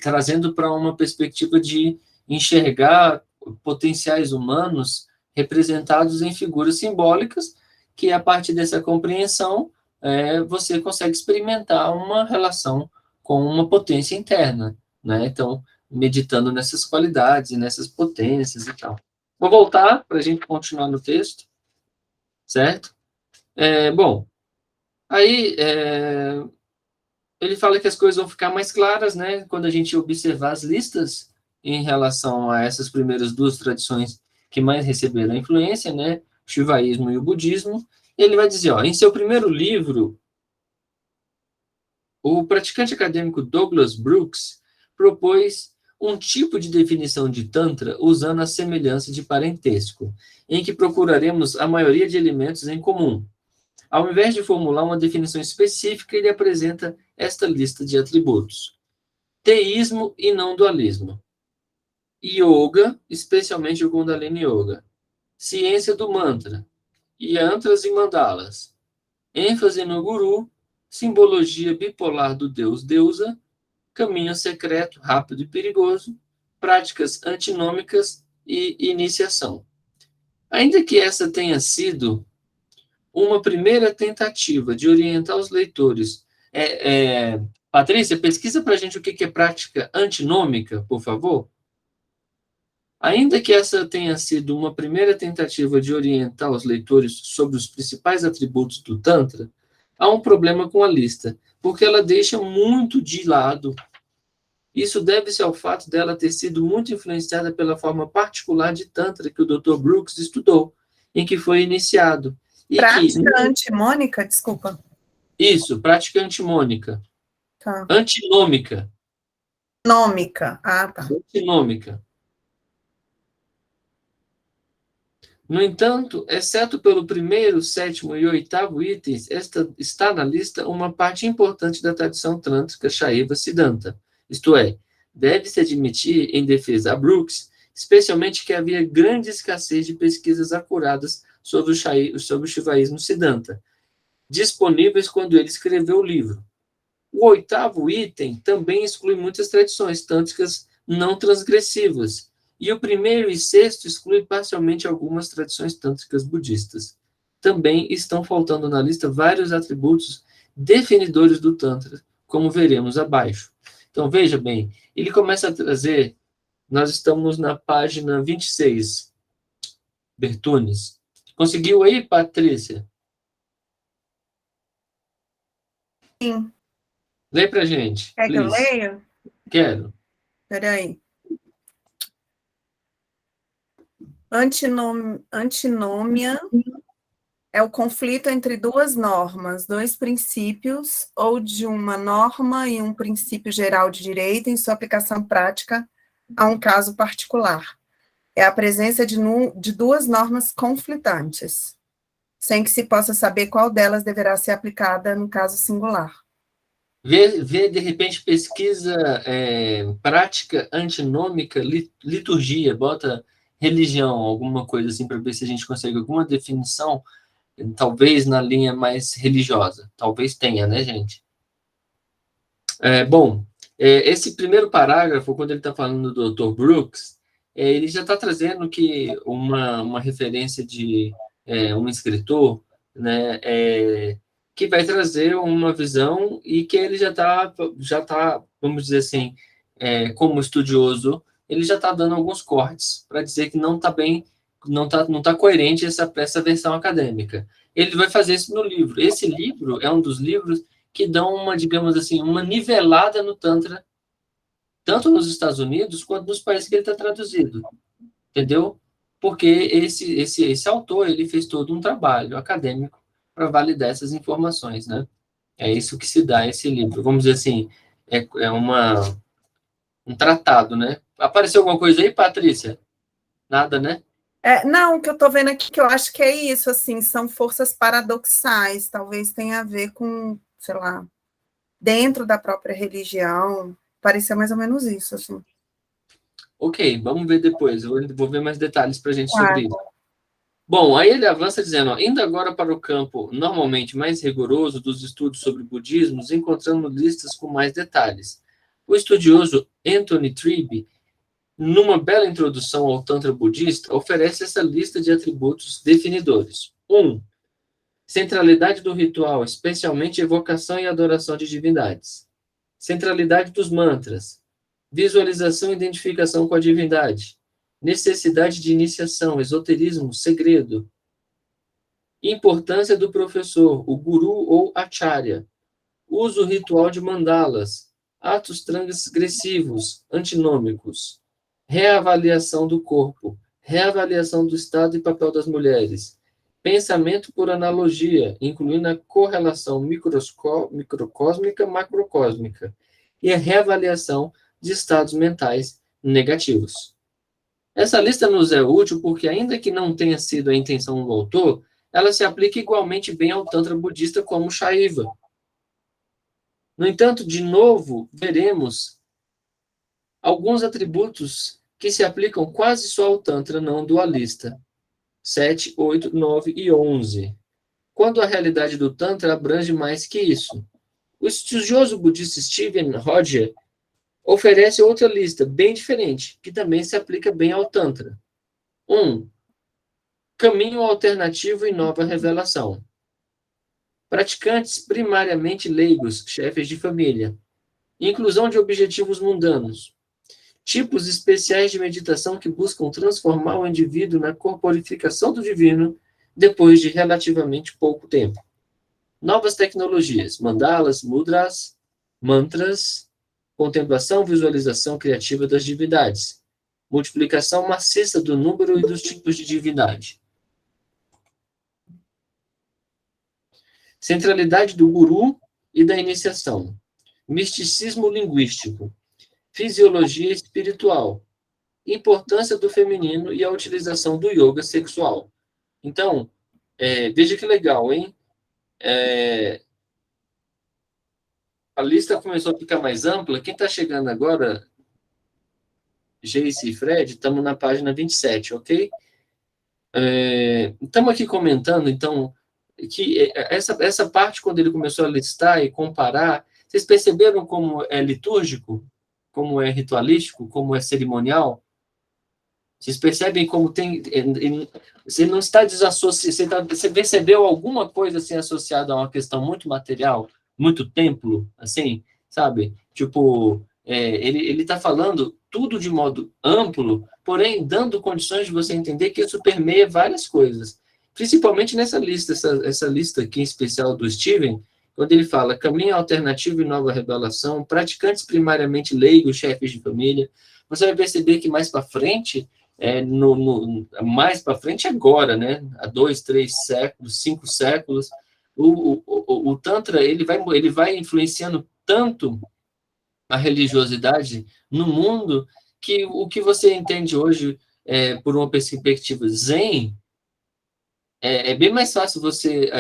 trazendo para uma perspectiva de enxergar potenciais humanos representados em figuras simbólicas, que a partir dessa compreensão você consegue experimentar uma relação com uma potência interna, né? Então, meditando nessas qualidades, nessas potências e tal. Vou voltar para a gente continuar no texto, certo? Bom, aí ele fala que as coisas vão ficar mais claras, né, quando a gente observar as listas em relação a essas primeiras duas tradições que mais receberam influência, né, o shivaísmo e o budismo. Ele vai dizer, ó, em seu primeiro livro, o praticante acadêmico Douglas Brooks propôs um tipo de definição de Tantra usando a semelhança de parentesco, em que procuraremos a maioria de elementos em comum. Ao invés de formular uma definição específica, ele apresenta esta lista de atributos: teísmo e não dualismo, yoga, especialmente o Kundalini Yoga, ciência do mantra, yantras e mandalas, ênfase no guru, simbologia bipolar do deus-deusa, caminho secreto, rápido e perigoso, práticas antinômicas e iniciação. Ainda que essa tenha sido uma primeira tentativa de orientar os leitores. Patrícia, pesquisa para a gente o que é prática antinômica, por favor. Ainda que essa tenha sido uma primeira tentativa de orientar os leitores sobre os principais atributos do Tantra, há um problema com a lista, porque ela deixa muito de lado. Isso deve-se ao fato dela ter sido muito influenciada pela forma particular de Tantra que o Dr. Brooks estudou, em que foi iniciado. Prática antimônica, desculpa. Isso, prática antimônica. Tá. Antinômica. Nômica. Ah, tá. Antinômica. No entanto, exceto pelo primeiro, sétimo e oitavo itens, esta está na lista uma parte importante da tradição tântrica Shaiva Siddhanta. Isto é, deve-se admitir, em defesa a Brooks, especialmente que havia grande escassez de pesquisas acuradas sobre o shivaísmo Siddhanta, disponíveis quando ele escreveu o livro. O oitavo item também exclui muitas tradições tântricas não transgressivas, e o primeiro e sexto exclui parcialmente algumas tradições tântricas budistas. também estão faltando na lista vários atributos definidores do Tantra, como veremos abaixo. Então, veja bem, ele começa a trazer, nós estamos na página 26, Bertunes. Conseguiu aí, Patrícia? Sim. Lê pra gente, Quer que eu please. leia? Quero. Peraí. Antinômia é o conflito entre duas normas, dois princípios, ou de uma norma e um princípio geral de direito em sua aplicação prática a um caso particular. É a presença de duas normas conflitantes, sem que se possa saber qual delas deverá ser aplicada no caso singular. Vê de repente, pesquisa prática antinômica, liturgia, bota religião, alguma coisa assim, para ver se a gente consegue alguma definição, talvez na linha mais religiosa. Talvez tenha, né, gente? Bom, esse primeiro parágrafo, quando ele está falando do Dr. Brooks, ele já está trazendo que uma referência de um escritor, né, que vai trazer uma visão e que ele já tá, vamos dizer assim, como estudioso, ele já está dando alguns cortes para dizer que não está bem, não tá coerente essa versão acadêmica. Ele vai fazer isso no livro. Esse livro é um dos livros que dão uma, digamos assim, uma nivelada no Tantra, tanto nos Estados Unidos quanto nos países que ele está traduzido, entendeu? Porque esse autor, ele fez todo um trabalho acadêmico para validar essas informações, né? É isso que se dá esse livro. Vamos dizer assim, um tratado, né? Apareceu alguma coisa aí, Patrícia? Nada, né? Não, o que eu estou vendo aqui, que eu acho que é isso, assim, são forças paradoxais, talvez tenha a ver com, sei lá, dentro da própria religião, parecia mais ou menos isso, assim. Ok, vamos ver depois, eu vou ver mais detalhes para a gente sobre isso. Bom, aí ele avança dizendo, ó, indo agora para o campo normalmente mais rigoroso dos estudos sobre budismo, encontramos listas com mais detalhes. O estudioso Anthony Tribe, numa bela introdução ao Tantra budista, oferece essa lista de atributos definidores. 1. Centralidade do ritual, especialmente evocação e adoração de divindades. Centralidade dos mantras. Visualização e identificação com a divindade. Necessidade de iniciação, esoterismo, segredo. Importância do professor, o guru ou acharya. Uso ritual de mandalas. Atos transgressivos, antinômicos. Reavaliação do corpo. Reavaliação do estado e papel das mulheres. Pensamento por analogia, incluindo a correlação microcósmica, macrocósmica. E a reavaliação de estados mentais negativos. Essa lista nos é útil porque, ainda que não tenha sido a intenção do autor, ela se aplica igualmente bem ao Tantra budista como Shaiva. No entanto, de novo, veremos alguns atributos que se aplicam quase só ao Tantra não dualista. 7, 8, 9 e 11. Quando a realidade do Tantra abrange mais que isso. O estudioso budista Stephen Roger oferece outra lista, bem diferente, que também se aplica bem ao Tantra. 1. Caminho alternativo e nova revelação. Praticantes primariamente leigos, chefes de família. Inclusão de objetivos mundanos. Tipos especiais de meditação que buscam transformar o indivíduo na corporificação do divino depois de relativamente pouco tempo. Novas tecnologias, mandalas, mudras, mantras, contemplação, visualização criativa das divindades, multiplicação maciça do número e dos tipos de divindade. Centralidade do guru e da iniciação. Misticismo linguístico. Fisiologia espiritual. Importância do feminino e a utilização do yoga sexual. Então, veja que legal, hein? A lista começou a ficar mais ampla. Quem está chegando agora, Geice e Fred, estamos na página 27, ok? Estamos aqui comentando, então, que essa parte, quando ele começou a listar e comparar, vocês perceberam como é litúrgico? Como é ritualístico? Como é cerimonial? Vocês percebem como tem... Você não está desassociado, você percebeu alguma coisa assim associada a uma questão muito material, muito templo, assim, sabe? Tipo, ele está falando tudo de modo amplo, porém dando condições de você entender que isso permeia várias coisas. Principalmente nessa lista, essa lista aqui em especial do Steven, quando ele fala caminho alternativo e nova revelação, praticantes primariamente leigos, chefes de família, você vai perceber que mais para frente, mais para frente agora, né? Há 2, 3 séculos, 5 séculos, o Tantra ele vai influenciando tanto a religiosidade no mundo que o que você entende hoje por uma perspectiva zen é bem mais fácil você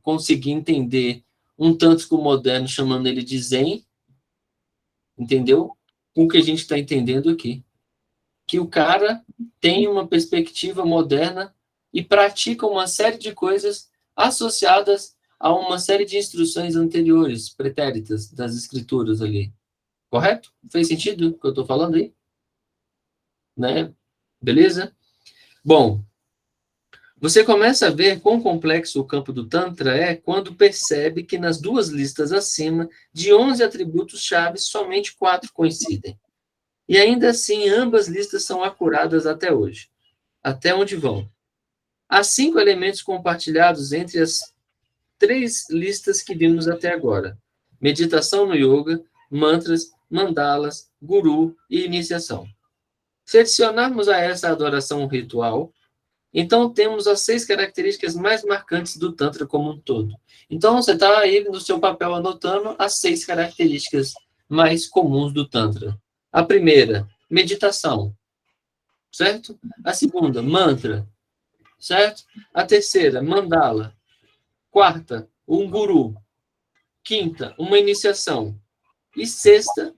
conseguir entender um tântrico moderno chamando ele de zen, entendeu? Com o que a gente está entendendo aqui. Que o cara tem uma perspectiva moderna e pratica uma série de coisas associadas a uma série de instruções anteriores, pretéritas, das escrituras ali. Correto? Fez sentido o que eu estou falando aí? Né? Beleza? Bom, você começa a ver quão complexo o campo do Tantra é quando percebe que nas duas listas acima, de 11 atributos-chave, somente 4 coincidem. E ainda assim, ambas listas são acuradas até hoje. Até onde vão? Há 5 elementos compartilhados entre as 3 listas que vimos até agora. Meditação no yoga, mantras, mandalas, guru e iniciação. Se adicionarmos a essa adoração ritual, então temos as 6 características mais marcantes do Tantra como um todo. Então você está aí no seu papel anotando as 6 características mais comuns do Tantra. A primeira, meditação, certo? A segunda, mantra, certo? A terceira, mandala. Quarta, um guru. Quinta, uma iniciação. E sexta,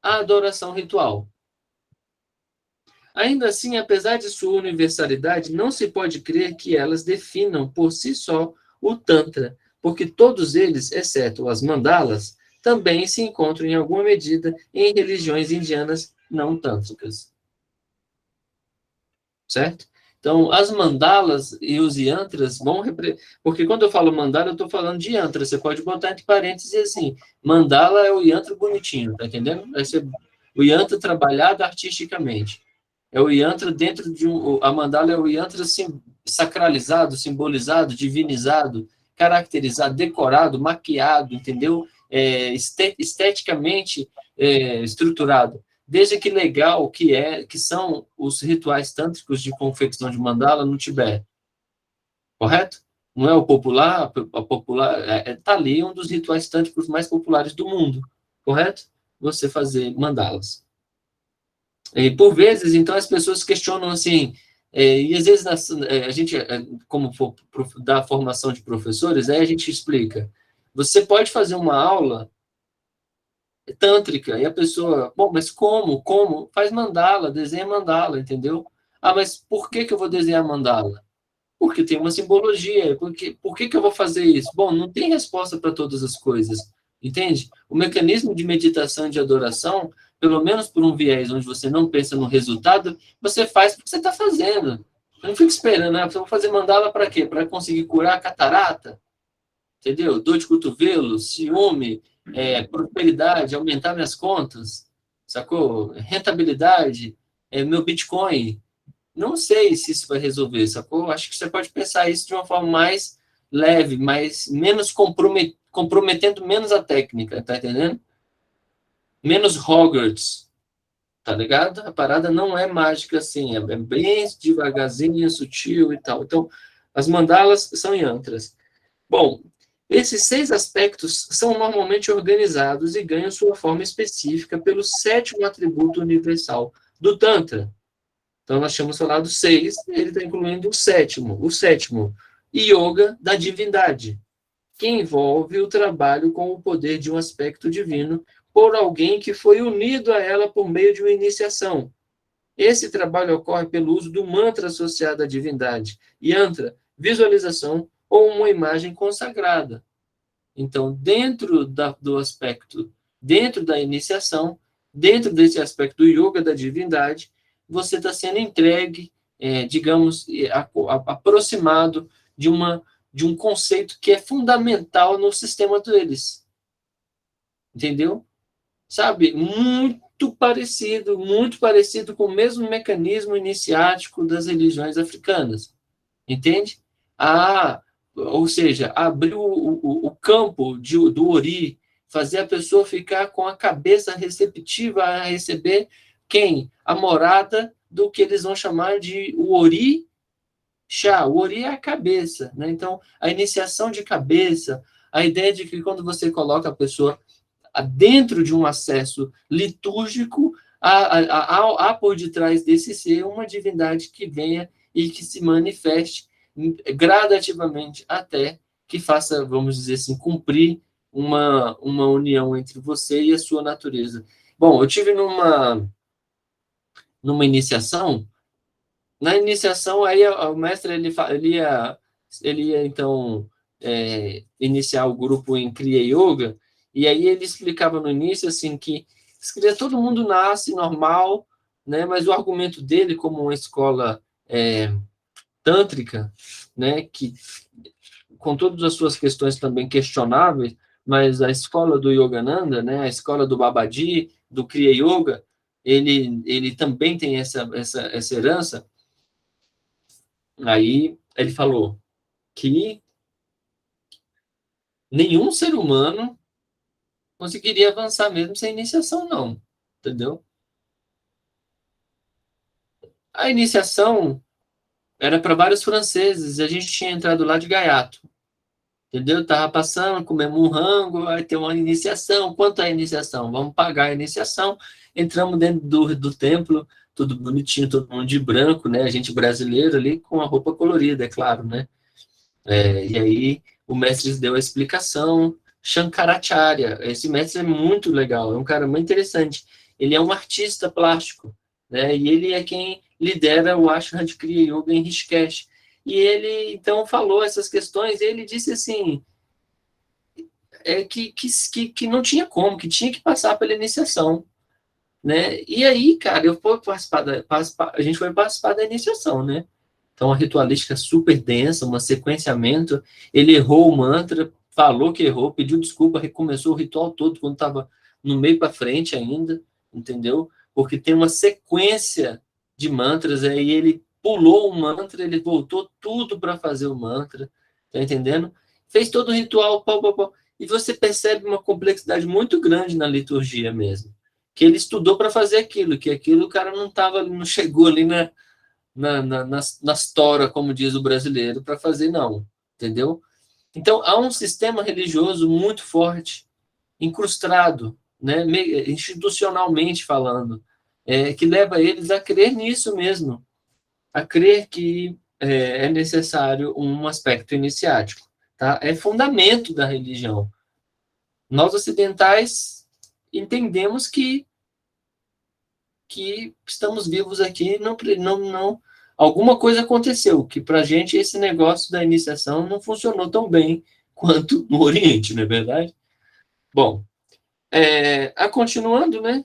a adoração ritual. Ainda assim, apesar de sua universalidade, não se pode crer que elas definam por si só o Tantra, porque todos eles, exceto as mandalas, também se encontram em alguma medida em religiões indianas não tântricas. Certo? Então, as mandalas e os yantras vão... Porque quando eu falo mandala, eu estou falando de yantra. Você pode botar entre parênteses assim, mandala é o yantra bonitinho, tá entendendo? Vai ser o yantra trabalhado artisticamente. É o yantra dentro de a mandala é o yantra sacralizado, simbolizado, divinizado, caracterizado, decorado, maquiado, entendeu? Esteticamente estruturado. Veja que legal que são os rituais tântricos de confecção de mandala no Tibete. Correto? Não é o popular? Está ali um dos rituais tântricos mais populares do mundo. Correto? Você fazer mandalas. E, por vezes, então, as pessoas questionam assim, e às vezes a gente, como for dar formação de professores, aí a gente explica. Você pode fazer uma aula tântrica, e a pessoa, bom, mas como? Como? Faz mandala, desenha mandala, entendeu? Ah, mas por que eu vou desenhar mandala? Porque tem uma simbologia. Por que eu vou fazer isso? Bom, não tem resposta para todas as coisas, entende? O mecanismo de meditação e de adoração, pelo menos por um viés onde você não pensa no resultado, você faz porque você está fazendo. Eu não fica esperando, né? Eu vou fazer mandala para quê? Para conseguir curar a catarata? Entendeu? Dor de cotovelo, ciúme, prosperidade, aumentar minhas contas, sacou? Rentabilidade, meu Bitcoin. Não sei se isso vai resolver, sacou? Acho que você pode pensar isso de uma forma mais leve, menos comprometendo menos a técnica, tá entendendo? Menos Hogwarts, tá ligado? A parada não é mágica assim, é bem devagarzinho, sutil e tal. Então, as mandalas são yantras. Bom, esses 6 aspectos são normalmente organizados e ganham sua forma específica pelo 7º atributo universal do Tantra. Então, nós tínhamos falado 6, ele está incluindo o 7º. O 7º, yoga da divindade, que envolve o trabalho com o poder de um aspecto divino por alguém que foi unido a ela por meio de uma iniciação. Esse trabalho ocorre pelo uso do mantra associado à divindade, yantra, visualização ou uma imagem consagrada. Então, dentro do aspecto, dentro da iniciação, dentro desse aspecto do yoga da divindade, você está sendo entregue, digamos, aproximado de um conceito que é fundamental no sistema deles. Entendeu? Sabe? Muito parecido com o mesmo mecanismo iniciático das religiões africanas. Entende? Ou seja, abrir o campo do Ori, fazer a pessoa ficar com a cabeça receptiva a receber quem? A morada do que eles vão chamar de o Ori Chá. O Ori é a cabeça, né? Então, a iniciação de cabeça, a ideia de que quando você coloca a pessoa dentro de um acesso litúrgico, há por detrás desse ser uma divindade que venha e que se manifeste gradativamente até que faça, vamos dizer assim, cumprir uma união entre você e a sua natureza. Bom, eu tive numa iniciação. Na iniciação, aí o mestre ele ia então iniciar o grupo em Kriya Yoga, e aí ele explicava no início assim que todo mundo nasce normal, né? Mas o argumento dele, como uma escola tântrica, né? Que com todas as suas questões também questionáveis, mas a escola do Yogananda, né? A escola do Babaji, do Kriya Yoga, ele também tem essa herança. Aí ele falou que nenhum ser humano conseguiria avançar mesmo sem iniciação, não. Entendeu? A iniciação era para vários franceses, e a gente tinha entrado lá de gaiato. Entendeu? Tava passando, comemos um rango, aí tem uma iniciação. Quanto é a iniciação? Vamos pagar a iniciação. Entramos dentro do templo, tudo bonitinho, todo mundo de branco, né? A gente brasileiro ali com a roupa colorida, é claro, né? E aí o mestre deu a explicação. Shankaracharya, esse mestre é muito legal, é um cara muito interessante. Ele é um artista plástico, né? E ele é quem lidera o Ashram de Kriya Yoga em Rishikesh. E ele, então, falou essas questões, e ele disse assim, que não tinha como, que tinha que passar pela iniciação, né? E aí, cara, a gente foi participar da iniciação, né? Então, uma ritualística super densa, um sequenciamento. Ele errou o mantra, falou que errou, pediu desculpa, recomeçou o ritual todo quando estava no meio para frente ainda, entendeu? Porque tem uma sequência de mantras, aí ele pulou o mantra, ele voltou tudo para fazer o mantra, tá entendendo? Fez todo o ritual, e você percebe uma complexidade muito grande na liturgia mesmo, que ele estudou para fazer aquilo, que aquilo o cara não chegou ali nas tora, como diz o brasileiro, para fazer, não, entendeu? Então, há um sistema religioso muito forte, incrustado, né, institucionalmente falando, que leva eles a crer nisso mesmo, a crer que é necessário um aspecto iniciático. Tá? É fundamento da religião. Nós ocidentais entendemos que estamos vivos aqui, não alguma coisa aconteceu, que para a gente esse negócio da iniciação não funcionou tão bem quanto no Oriente, não é verdade? Bom, continuando, né?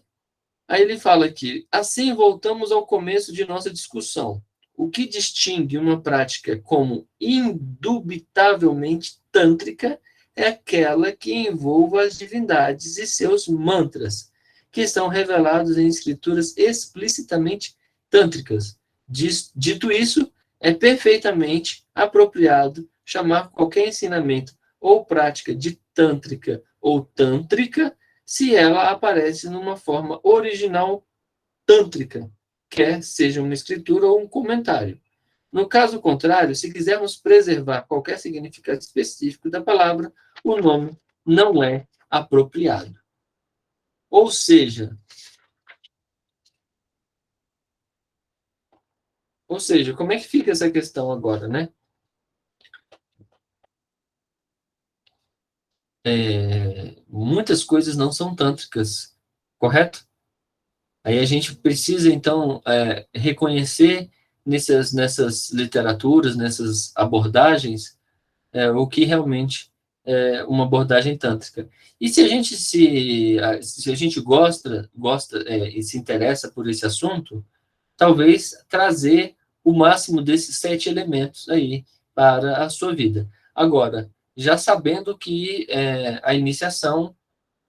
Aí ele fala aqui, assim voltamos ao começo de nossa discussão. O que distingue uma prática como indubitavelmente tântrica é aquela que envolva as divindades e seus mantras, que são revelados em escrituras explicitamente tântricas. Dito isso, é perfeitamente apropriado chamar qualquer ensinamento ou prática de tântrica ou tântrica se ela aparece numa forma original tântrica, quer seja uma escritura ou um comentário. No caso contrário, se quisermos preservar qualquer significado específico da palavra, o nome não é apropriado. Ou seja, como é que fica essa questão agora, né? Muitas coisas não são tântricas, correto? Aí a gente precisa, então, reconhecer nessas literaturas, nessas abordagens, o que realmente é uma abordagem tântrica. E se a gente gosta e se interessa por esse assunto, talvez trazer o máximo desses 7 elementos aí para a sua vida. Agora, já sabendo que a iniciação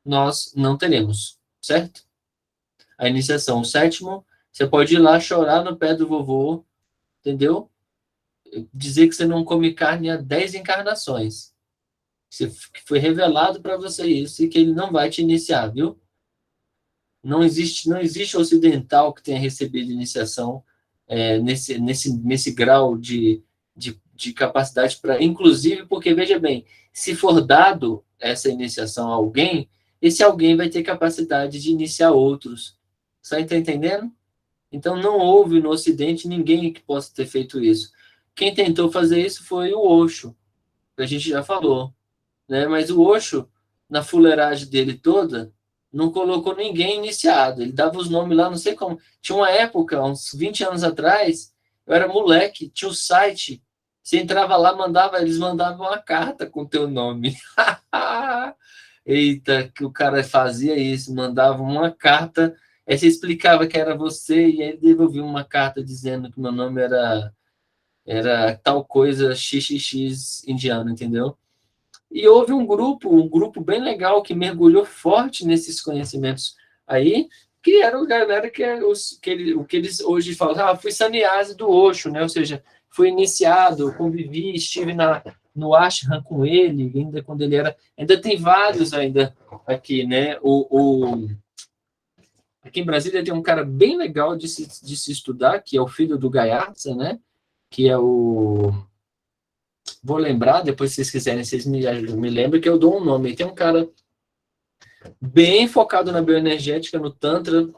nós não teremos, certo? A iniciação, o 7º, você pode ir lá chorar no pé do vovô, entendeu? Dizer que você não come carne há 10 encarnações. Foi revelado para você isso e que ele não vai te iniciar, viu? Não existe ocidental que tenha recebido iniciação nesse grau de capacidade para, inclusive, porque, veja bem, se for dado essa iniciação a alguém, esse alguém vai ter capacidade de iniciar outros. Você está entendendo? Então, não houve no Ocidente ninguém que possa ter feito isso. Quem tentou fazer isso foi o Osho, que a gente já falou, né? Mas o Osho, na fuleiragem dele toda, não colocou ninguém iniciado. Ele dava os nomes lá, não sei como. Tinha uma época, uns 20 anos atrás, eu era moleque, tinha o site, você entrava lá, eles mandavam uma carta com o teu nome. Eita, que o cara fazia isso, mandava uma carta, aí você explicava que era você, e aí ele devolvia uma carta dizendo que meu nome era tal coisa XXX indiano, entendeu? E houve um grupo bem legal que mergulhou forte nesses conhecimentos aí, que era a galera o que eles hoje falam, fui sannyasi do Osho, né? Ou seja, fui iniciado, convivi, estive no ashram com ele, ainda quando ele era... Ainda tem vários ainda aqui, né? Aqui em Brasília tem um cara bem legal de se estudar, que é o filho do Gayatri, né? Que é o... Vou lembrar, depois se vocês quiserem, vocês me lembram que eu dou um nome. Tem um cara bem focado na bioenergética, no Tantra,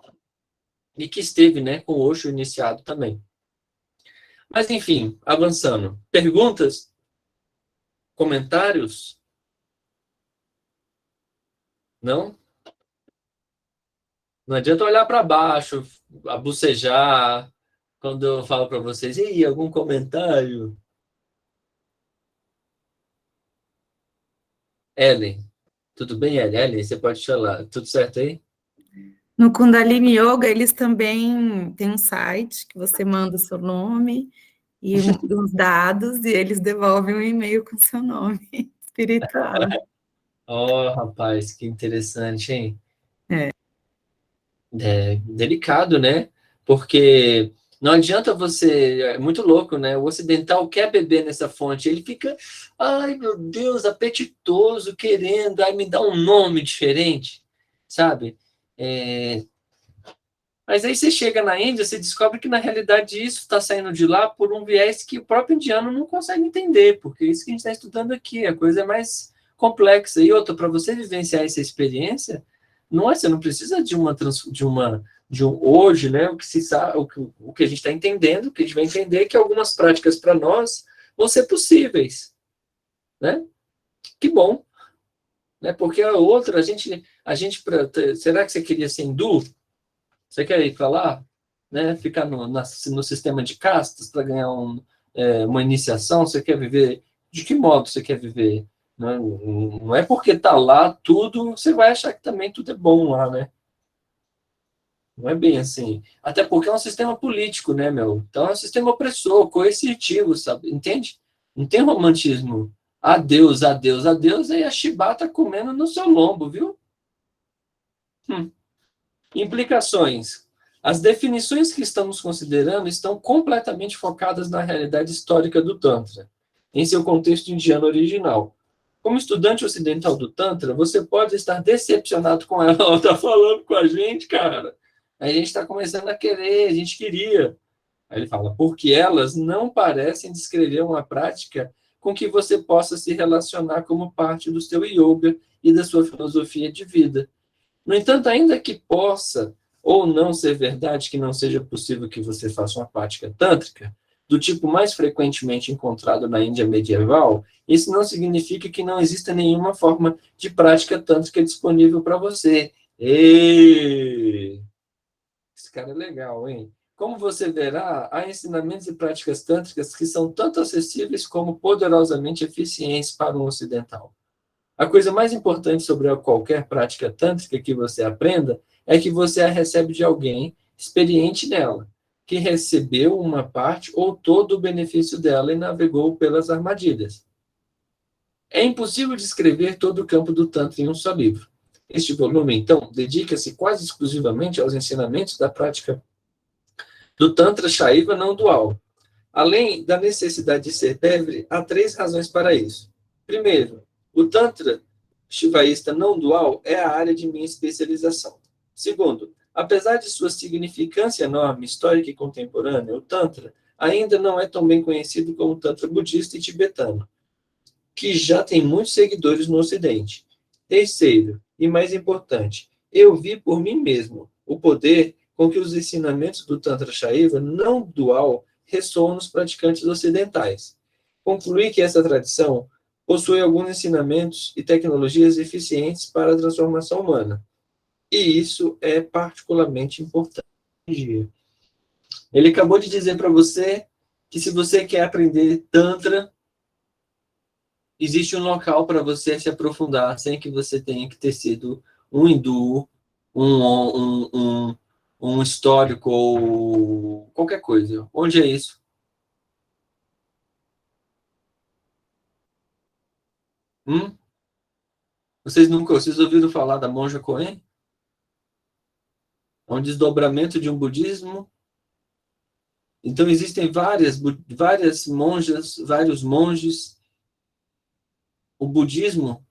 e que esteve, né, com o Osho iniciado também. Mas, enfim, avançando. Perguntas? Comentários? Não? Não adianta olhar para baixo, bocejar, quando eu falo para vocês, e aí, algum comentário? Ellen, tudo bem, Ellen? Ellen, você pode falar. Tudo certo aí? No Kundalini Yoga, eles também têm um site que você manda o seu nome e os dados, e eles devolvem um e-mail com o seu nome espiritual. Rapaz, que interessante, hein? É. É delicado, né? Porque não adianta você... É muito louco, né? O ocidental quer beber nessa fonte. Ele fica, ai, meu Deus, apetitoso, querendo. Ai, me dá um nome diferente, sabe? Mas aí você chega na Índia, você descobre que, na realidade, isso está saindo de lá por um viés que o próprio indiano não consegue entender, porque isso que a gente está estudando aqui, a coisa é mais complexa. E outra, para você vivenciar essa experiência, você não precisa de hoje, né? O que a gente está entendendo, o que a gente vai entender é que algumas práticas para nós vão ser possíveis, né? Que bom, né? Porque a outra, será que você queria ser hindu? Você quer ir para lá, né? Ficar no sistema de castas para ganhar uma iniciação? Você quer viver? De que modo você quer viver? Não é porque está lá tudo, você vai achar que também tudo é bom lá, né? Não é bem assim. Até porque é um sistema político, né, meu? Então é um sistema opressor, coercitivo, sabe? Entende? Não tem romantismo. Adeus, adeus, adeus, aí a chibata comendo no seu lombo, viu? Implicações. As definições que estamos considerando estão completamente focadas na realidade histórica do Tantra, em seu contexto indiano original. Como estudante ocidental do Tantra, você pode estar decepcionado com ela. Ela está falando com a gente, cara. A gente está começando a querer, a gente queria. Aí ele fala, porque elas não parecem descrever uma prática com que você possa se relacionar como parte do seu yoga e da sua filosofia de vida. No entanto, ainda que possa ou não ser verdade que não seja possível que você faça uma prática tântrica, do tipo mais frequentemente encontrado na Índia medieval, isso não significa que não exista nenhuma forma de prática tântrica disponível para você. Esse cara é legal, hein? Como você verá, há ensinamentos e práticas tântricas que são tanto acessíveis como poderosamente eficientes para um ocidental. A coisa mais importante sobre qualquer prática tântrica que você aprenda é que você a recebe de alguém experiente nela, que recebeu uma parte ou todo o benefício dela e navegou pelas armadilhas. É impossível descrever todo o campo do Tantra em um só livro. Este volume, então, dedica-se quase exclusivamente aos ensinamentos da prática do Tantra Shaiva não dual. Além da necessidade de ser breve, há 3 razões para isso. Primeiro, o Tantra Shivaísta não dual é a área de minha especialização. Segundo, apesar de sua significância enorme, histórica e contemporânea, o Tantra ainda não é tão bem conhecido como o Tantra budista e tibetano, que já tem muitos seguidores no Ocidente. Terceiro, e mais importante, eu vi por mim mesmo o poder com que os ensinamentos do Tantra Shaiva não dual ressoam nos praticantes ocidentais. Concluí que essa tradição possui alguns ensinamentos e tecnologias eficientes para a transformação humana. E isso é particularmente importante. Ele acabou de dizer para você que se você quer aprender Tantra, existe um local para você se aprofundar sem que você tenha que ter sido um hindu, um histórico ou qualquer coisa. Onde é isso? Vocês ouviram falar da monja Coen? É um desdobramento de um budismo. Então existem várias monjas, vários monges. O budismo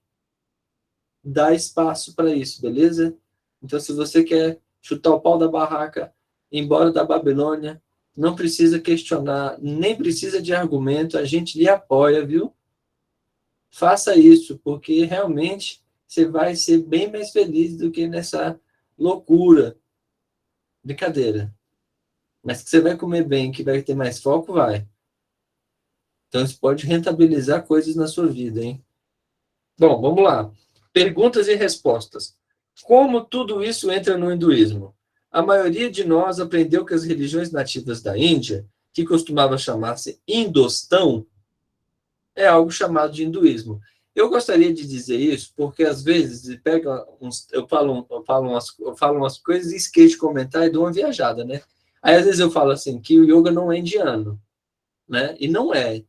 dá espaço para isso, beleza? Então, se você quer chutar o pau da barraca, ir embora da Babilônia, não precisa questionar, nem precisa de argumento, a gente lhe apoia, viu? Faça isso, porque realmente você vai ser bem mais feliz do que nessa loucura. Brincadeira. Mas que você vai comer bem, que vai ter mais foco, vai. Então, isso pode rentabilizar coisas na sua vida, hein? Bom, vamos lá. Perguntas e respostas. Como tudo isso entra no hinduísmo? A maioria de nós aprendeu que as religiões nativas da Índia, que costumava chamar-se Indostão, é algo chamado de hinduísmo. Eu gostaria de dizer isso porque, às vezes, eu falo umas coisas e esqueço de comentar e dou uma viajada, né? Aí, às vezes, eu falo assim, que o yoga não é indiano, né? E não é.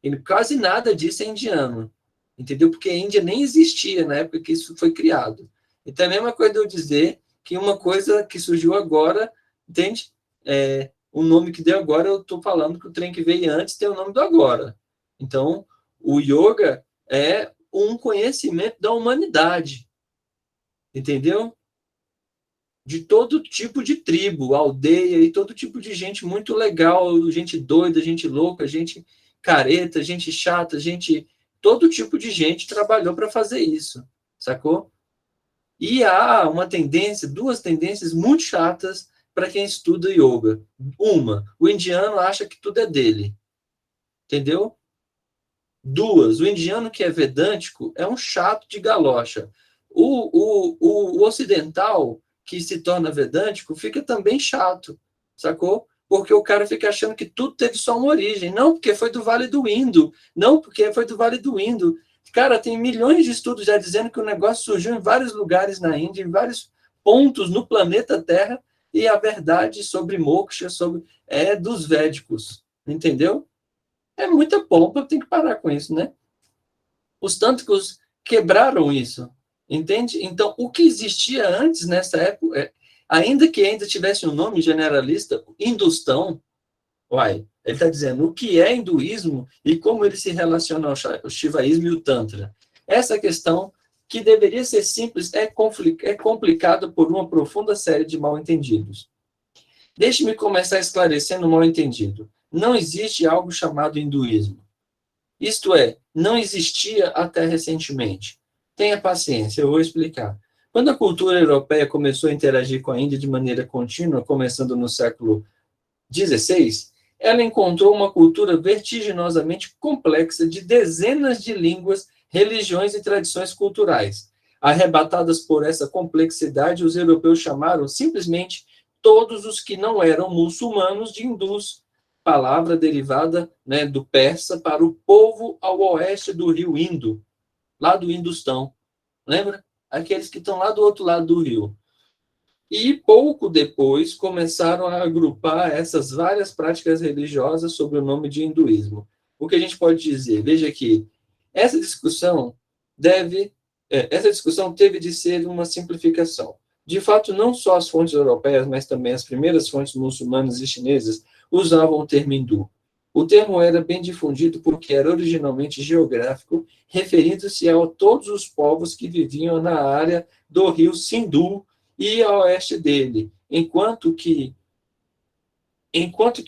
E quase nada disso é indiano, entendeu? Porque a Índia nem existia na época que isso foi criado. Então, é a mesma coisa de eu dizer que uma coisa que surgiu agora, entende? O nome que deu agora, eu estou falando que o trem que veio antes tem o nome do agora. Então, o yoga é um conhecimento da humanidade, entendeu? De todo tipo de tribo, aldeia e todo tipo de gente muito legal, gente doida, gente louca, gente careta, gente chata, todo tipo de gente trabalhou para fazer isso, sacou? E há duas tendências muito chatas para quem estuda yoga. Uma, o indiano acha que tudo é dele, entendeu? Duas, o indiano que é vedântico é um chato de galocha. O ocidental que se torna vedântico fica também chato, sacou? Porque o cara fica achando que tudo teve só uma origem. Não, porque foi do Vale do Indo. Não, porque foi do Vale do Indo. Cara, tem milhões de estudos já dizendo que o negócio surgiu em vários lugares na Índia, em vários pontos no planeta Terra, e a verdade sobre moksha é dos védicos, entendeu? É muita pompa, tem que parar com isso, né? Os tântricos quebraram isso, entende? Então, o que existia antes, nessa época, ainda que ainda tivesse um nome generalista, hindustão, ele está dizendo o que é hinduísmo e como ele se relaciona ao shivaísmo e o tantra. Essa questão, que deveria ser simples, é complicada por uma profunda série de mal-entendidos. Deixe-me começar esclarecendo o mal-entendido. Não existe algo chamado hinduísmo. Isto é, não existia até recentemente. Tenha paciência, eu vou explicar. Quando a cultura europeia começou a interagir com a Índia de maneira contínua, começando no século XVI, ela encontrou uma cultura vertiginosamente complexa de dezenas de línguas, religiões e tradições culturais. Arrebatadas por essa complexidade, os europeus chamaram simplesmente todos os que não eram muçulmanos de hindus, palavra derivada, né, do persa para o povo ao oeste do rio Indo, lá do Hindustão. Lembra? Aqueles que estão lá do outro lado do rio. E pouco depois começaram a agrupar essas várias práticas religiosas sob o nome de hinduísmo. O que a gente pode dizer? Veja que essa discussão essa discussão teve de ser uma simplificação. De fato, não só as fontes europeias, mas também as primeiras fontes muçulmanas e chinesas usavam o termo hindu. O termo era bem difundido porque era originalmente geográfico, referindo-se a todos os povos que viviam na área do rio Sindhu e a oeste dele, enquanto que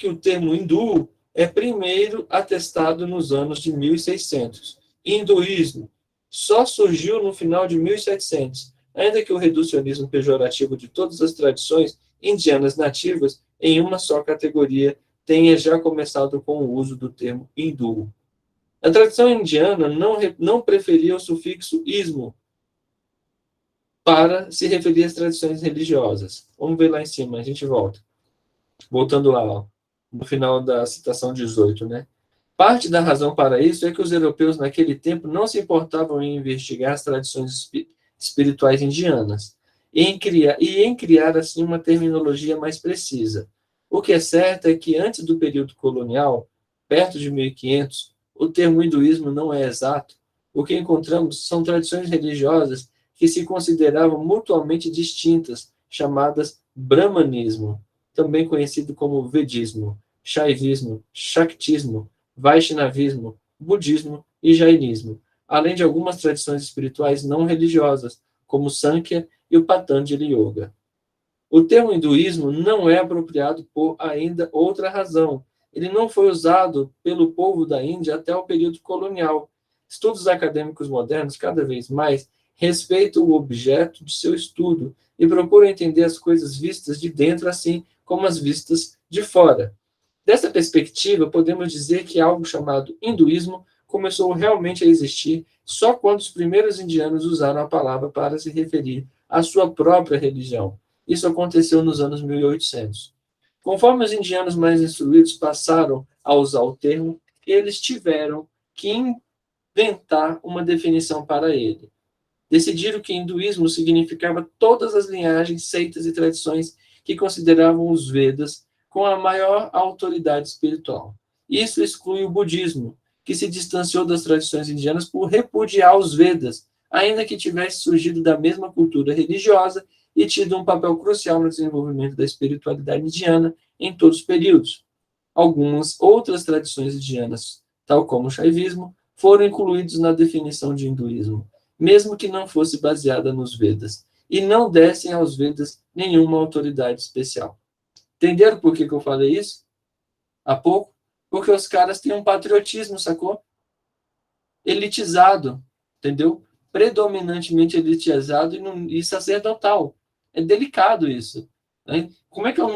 o termo hindu é primeiro atestado nos anos de 1600. Hinduísmo só surgiu no final de 1700, ainda que o reducionismo pejorativo de todas as tradições indianas nativas em uma só categoria tenha já começado com o uso do termo hindu. A tradição indiana não preferia o sufixo ismo para se referir às tradições religiosas. Vamos ver lá em cima, a gente volta. Voltando lá, ó, no final da citação 18, né? Parte da razão para isso é que os europeus naquele tempo não se importavam em investigar as tradições espirituais indianas e em criar assim uma terminologia mais precisa. O que é certo é que antes do período colonial, perto de 1500, o termo hinduísmo não é exato. O que encontramos são tradições religiosas que se consideravam mutuamente distintas, chamadas brahmanismo, também conhecido como vedismo, shaivismo, shaktismo, vaishnavismo, budismo e jainismo, além de algumas tradições espirituais não religiosas, como Sankhya e o Patanjali Yoga. O termo hinduísmo não é apropriado por ainda outra razão. Ele não foi usado pelo povo da Índia até o período colonial. Estudos acadêmicos modernos, cada vez mais, respeitam o objeto de seu estudo e procuram entender as coisas vistas de dentro, assim como as vistas de fora. Dessa perspectiva, podemos dizer que algo chamado hinduísmo começou realmente a existir só quando os primeiros indianos usaram a palavra para se referir à sua própria religião. Isso aconteceu nos anos 1800. Conforme os indianos mais instruídos passaram a usar o termo, eles tiveram que inventar uma definição para ele. Decidiram que hinduísmo significava todas as linhagens, seitas e tradições que consideravam os Vedas com a maior autoridade espiritual. Isso exclui o budismo, que se distanciou das tradições indianas por repudiar os Vedas, ainda que tivesse surgido da mesma cultura religiosa e tido um papel crucial no desenvolvimento da espiritualidade indiana em todos os períodos. Algumas outras tradições indianas, tal como o shaivismo, foram incluídos na definição de hinduísmo, mesmo que não fosse baseada nos Vedas, e não dessem aos Vedas nenhuma autoridade especial. Entenderam por que eu falei isso há pouco? Porque os caras têm um patriotismo, sacou? Elitizado, entendeu? Predominantemente elitizado e sacerdotal. É delicado isso. Né? Como é que eu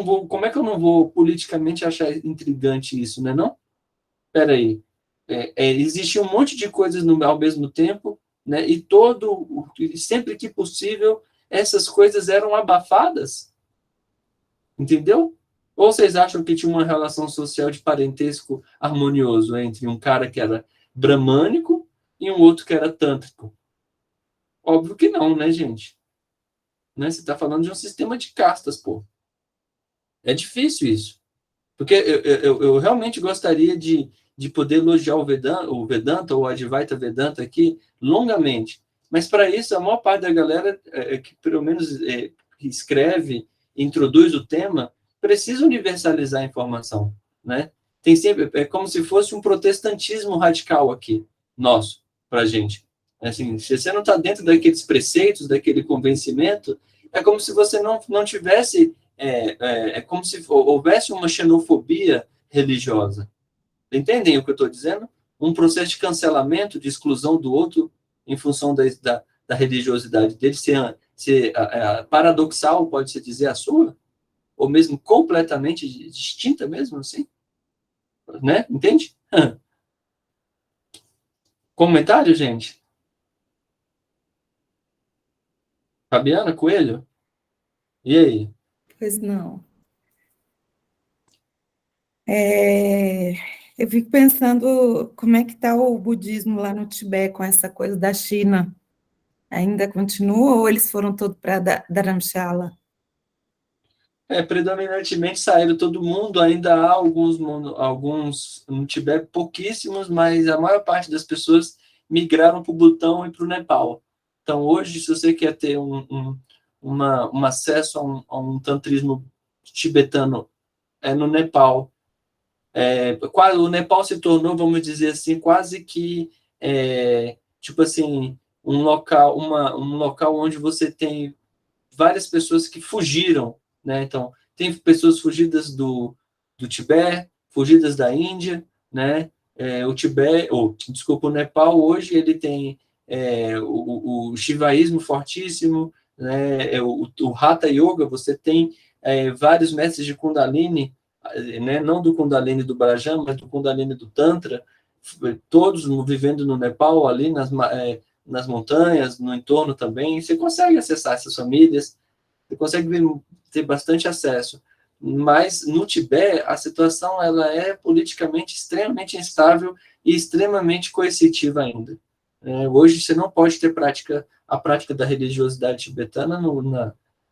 não vou politicamente achar intrigante isso, né? Não? Espera aí. Existe um monte de coisas ao mesmo tempo, né? E sempre que possível, essas coisas eram abafadas. Entendeu? Ou vocês acham que tinha uma relação social de parentesco harmonioso entre um cara que era bramânico e um outro que era tântrico? Óbvio que não, né, gente? Né? Você está falando de um sistema de castas, pô. É difícil isso. Porque eu realmente gostaria de poder elogiar o Vedanta ou o Advaita Vedanta aqui longamente. Mas, para isso, a maior parte da galera que, pelo menos, que escreve, introduz o tema, precisa universalizar a informação. Né? Tem sempre, é como se fosse um protestantismo radical aqui, nosso, para a gente. Assim, se você não está dentro daqueles preceitos, daquele convencimento, é como se você não tivesse... É como se houvesse uma xenofobia religiosa. Entendem o que eu estou dizendo? Um processo de cancelamento, de exclusão do outro em função da religiosidade dele ser paradoxal, pode-se dizer, a sua, ou mesmo completamente distinta mesmo, assim. Né? Entende? Comentário, gente? Fabiana Coelho? E aí? Pois não. Eu fico pensando como é que está o budismo lá no Tibete com essa coisa da China. Ainda continua ou eles foram todos para Dharamshala? Predominantemente saíram todo mundo, ainda há alguns no Tibete, pouquíssimos, mas a maior parte das pessoas migraram para o Butão e para o Nepal. Então, hoje, se você quer ter um acesso a um tantrismo tibetano, é no Nepal. O Nepal se tornou, vamos dizer assim, quase que, tipo assim, um local onde você tem várias pessoas que fugiram, né? Então, tem pessoas fugidas do Tibete, fugidas da Índia, né? O Nepal hoje ele tem o shivaísmo fortíssimo, né? O Hatha Yoga, você tem vários mestres de Kundalini, né? Não do Kundalini do Brahman, mas do Kundalini do Tantra, todos vivendo no Nepal, ali nas montanhas, no entorno também. Você consegue acessar essas famílias, você consegue ter bastante acesso. Mas no Tibete, a situação ela é politicamente extremamente instável e extremamente coercitiva ainda. Hoje você não pode ter a prática da religiosidade tibetana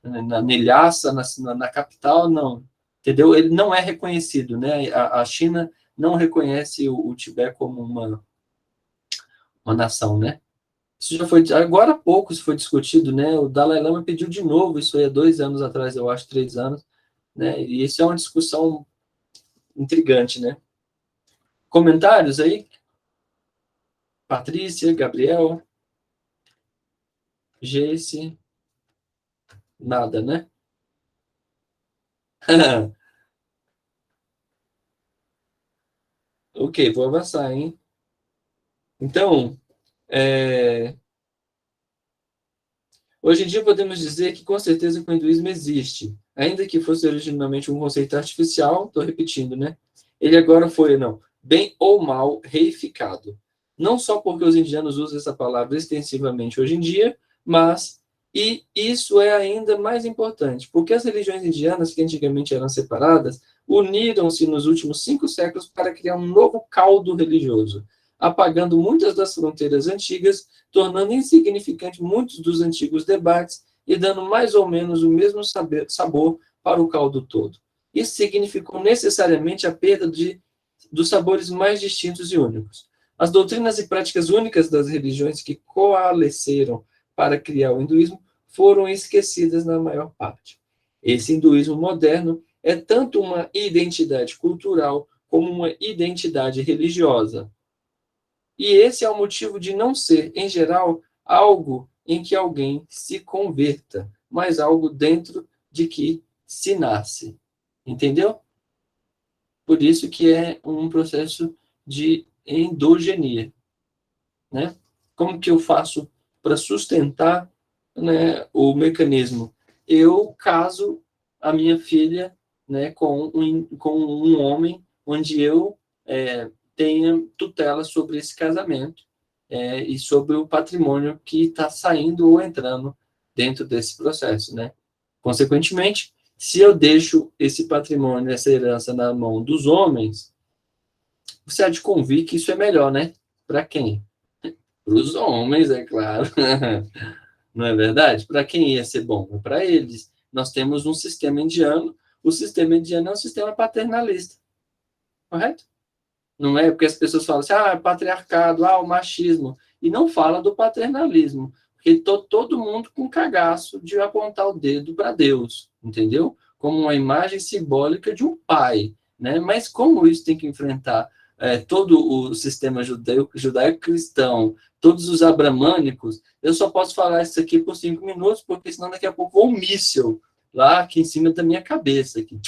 na Lhasa, na capital, não. Entendeu? Ele não é reconhecido, né? A China não reconhece o Tibete como uma nação, né? Isso já foi, agora há pouco isso foi discutido, né? O Dalai Lama pediu de novo, isso aí há 2 anos atrás, eu acho, 3 anos, né? E isso é uma discussão intrigante, né? Comentários aí? Patrícia, Gabriel, Geice, nada, né? Ok, vou avançar, hein? Então, hoje em dia podemos dizer que com certeza o hinduísmo existe, ainda que fosse originalmente um conceito artificial, estou repetindo, né? Ele agora foi, bem ou mal, reificado. Não só porque os indianos usam essa palavra extensivamente hoje em dia, mas, e isso é ainda mais importante, porque as religiões indianas, que antigamente eram separadas, uniram-se nos últimos 5 séculos para criar um novo caldo religioso, apagando muitas das fronteiras antigas, tornando insignificante muitos dos antigos debates e dando mais ou menos o mesmo sabor para o caldo todo. Isso significou necessariamente a perda dos sabores mais distintos e únicos. As doutrinas e práticas únicas das religiões que coalesceram para criar o hinduísmo foram esquecidas na maior parte. Esse hinduísmo moderno é tanto uma identidade cultural como uma identidade religiosa. E esse é o motivo de não ser, em geral, algo em que alguém se converta, mas algo dentro de que se nasce. Entendeu? Por isso que é um processo de endogenia, né? Como que eu faço para sustentar, né, o mecanismo? Eu caso a minha filha, né, com um homem onde eu tenha tutela sobre esse casamento e sobre o patrimônio que está saindo ou entrando dentro desse processo, né? Consequentemente, se eu deixo esse patrimônio, essa herança na mão dos homens, você há de convir que isso é melhor, né? Para quem? Para os homens, é claro. Não é verdade? Para quem ia ser bom? É para eles. Nós temos um sistema indiano. O sistema indiano é um sistema paternalista. Correto? Não é porque as pessoas falam assim, patriarcado, o machismo. E não fala do paternalismo. Porque todo mundo com cagaço de apontar o dedo para Deus. Entendeu? Como uma imagem simbólica de um pai. Né? Mas como isso tem que enfrentar todo o sistema judaico-cristão, todos os abramânicos, eu só posso falar isso aqui por 5 minutos, porque senão daqui a pouco vou um míssil lá aqui em cima da minha cabeça. Aqui.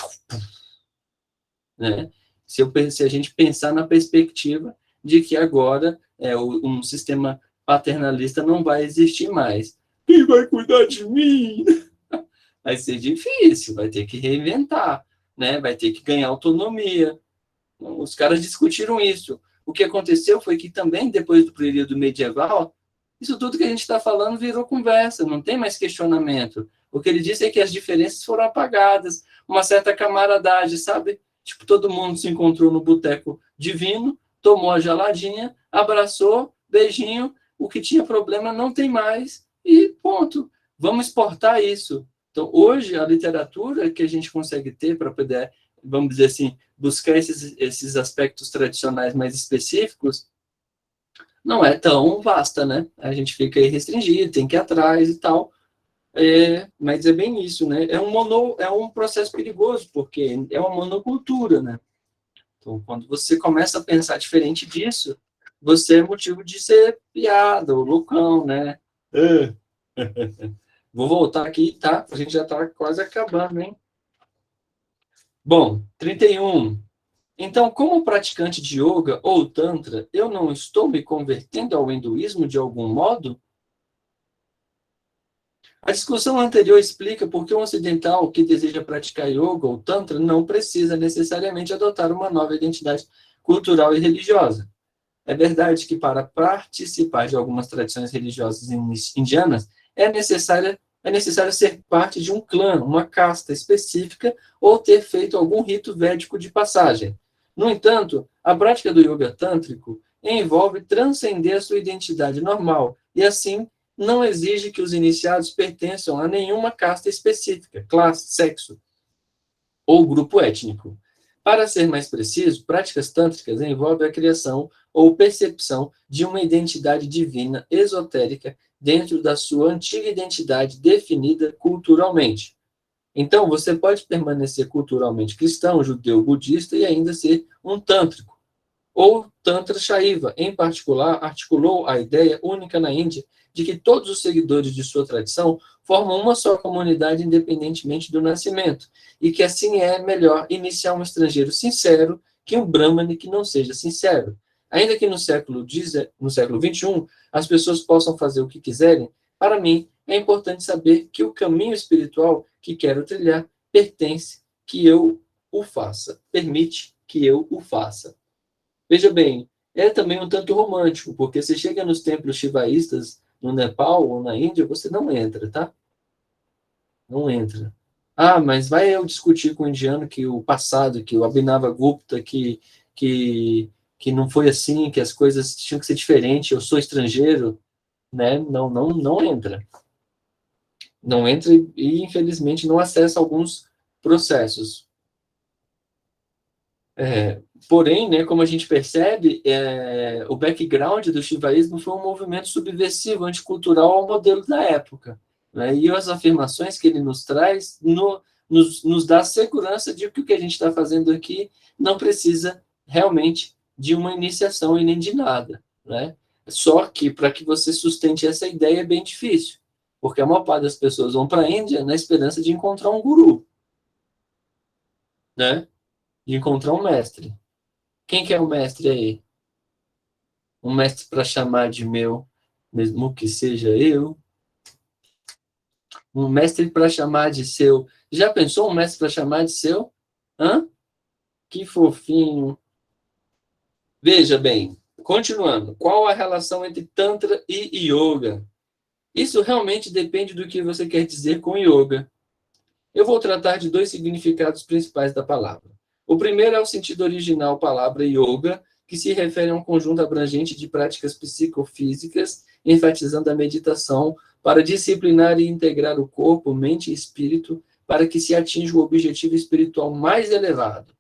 Né? Se a gente pensar na perspectiva de que agora um sistema paternalista não vai existir mais. Quem vai cuidar de mim? Vai ser difícil, vai ter que reinventar, né? Vai ter que ganhar autonomia. Os caras discutiram isso. O que aconteceu foi que também, depois do período medieval, isso tudo que a gente está falando virou conversa, não tem mais questionamento. O que ele disse é que as diferenças foram apagadas, uma certa camaradagem, sabe? Tipo, todo mundo se encontrou no boteco divino, tomou a geladinha, abraçou, beijinho, o que tinha problema não tem mais, e ponto. Vamos exportar isso. Então, hoje, a literatura que a gente consegue ter para poder, vamos dizer assim, buscar esses aspectos tradicionais mais específicos, não é tão vasta, né? A gente fica aí restringido, tem que ir atrás e tal. Mas é bem isso, né? É um processo perigoso, porque é uma monocultura, né? Então, quando você começa a pensar diferente disso, você é motivo de ser piada, ou loucão, né? Vou voltar aqui, tá? A gente já está quase acabando, hein? Bom, 31. Então, como praticante de yoga ou tantra, eu não estou me convertendo ao hinduísmo de algum modo? A discussão anterior explica por que um ocidental que deseja praticar yoga ou tantra não precisa necessariamente adotar uma nova identidade cultural e religiosa. É verdade que para participar de algumas tradições religiosas indianas é necessário ser parte de um clã, uma casta específica ou ter feito algum rito védico de passagem. No entanto, a prática do yoga tântrico envolve transcender a sua identidade normal e, assim, não exige que os iniciados pertençam a nenhuma casta específica, classe, sexo ou grupo étnico. Para ser mais preciso, práticas tântricas envolvem a criação ou percepção de uma identidade divina esotérica dentro da sua antiga identidade definida culturalmente. Então, você pode permanecer culturalmente cristão, judeu, budista e ainda ser um tântrico. Ou Tantra Shaiva, em particular, articulou a ideia única na Índia de que todos os seguidores de sua tradição formam uma só comunidade independentemente do nascimento, e que assim é melhor iniciar um estrangeiro sincero que um brahmane que não seja sincero. Ainda que no século XXI as pessoas possam fazer o que quiserem, para mim é importante saber que o caminho espiritual que quero trilhar permite que eu o faça. Veja bem, é também um tanto romântico, porque você chega nos templos shivaístas no Nepal ou na Índia, você não entra, tá? Não entra. Ah, mas vai eu discutir com o indiano que o passado, que o Abhinavagupta, que não foi assim, que as coisas tinham que ser diferentes, eu sou estrangeiro, né? Não entra. Não entra e, infelizmente, não acessa alguns processos. Porém, né, como a gente percebe, o background do shivaísmo foi um movimento subversivo, anticultural ao modelo da época. Né? E as afirmações que ele nos traz nos dá segurança de que o que a gente está fazendo aqui não precisa realmente de uma iniciação e nem de nada. Né? Só que, para que você sustente essa ideia, é bem difícil, porque a maior parte das pessoas vão para a Índia na esperança de encontrar um guru, né? De encontrar um mestre. Quem que é o mestre aí? Um mestre para chamar de meu, mesmo que seja eu. Um mestre para chamar de seu. Já pensou um mestre para chamar de seu? Hã? Que fofinho. Veja bem, continuando. Qual a relação entre Tantra e Yoga? Isso realmente depende do que você quer dizer com Yoga. Eu vou tratar de dois significados principais da palavra. O primeiro é o sentido original palavra yoga, que se refere a um conjunto abrangente de práticas psicofísicas, enfatizando a meditação para disciplinar e integrar o corpo, mente e espírito, para que se atinja o objetivo espiritual mais elevado.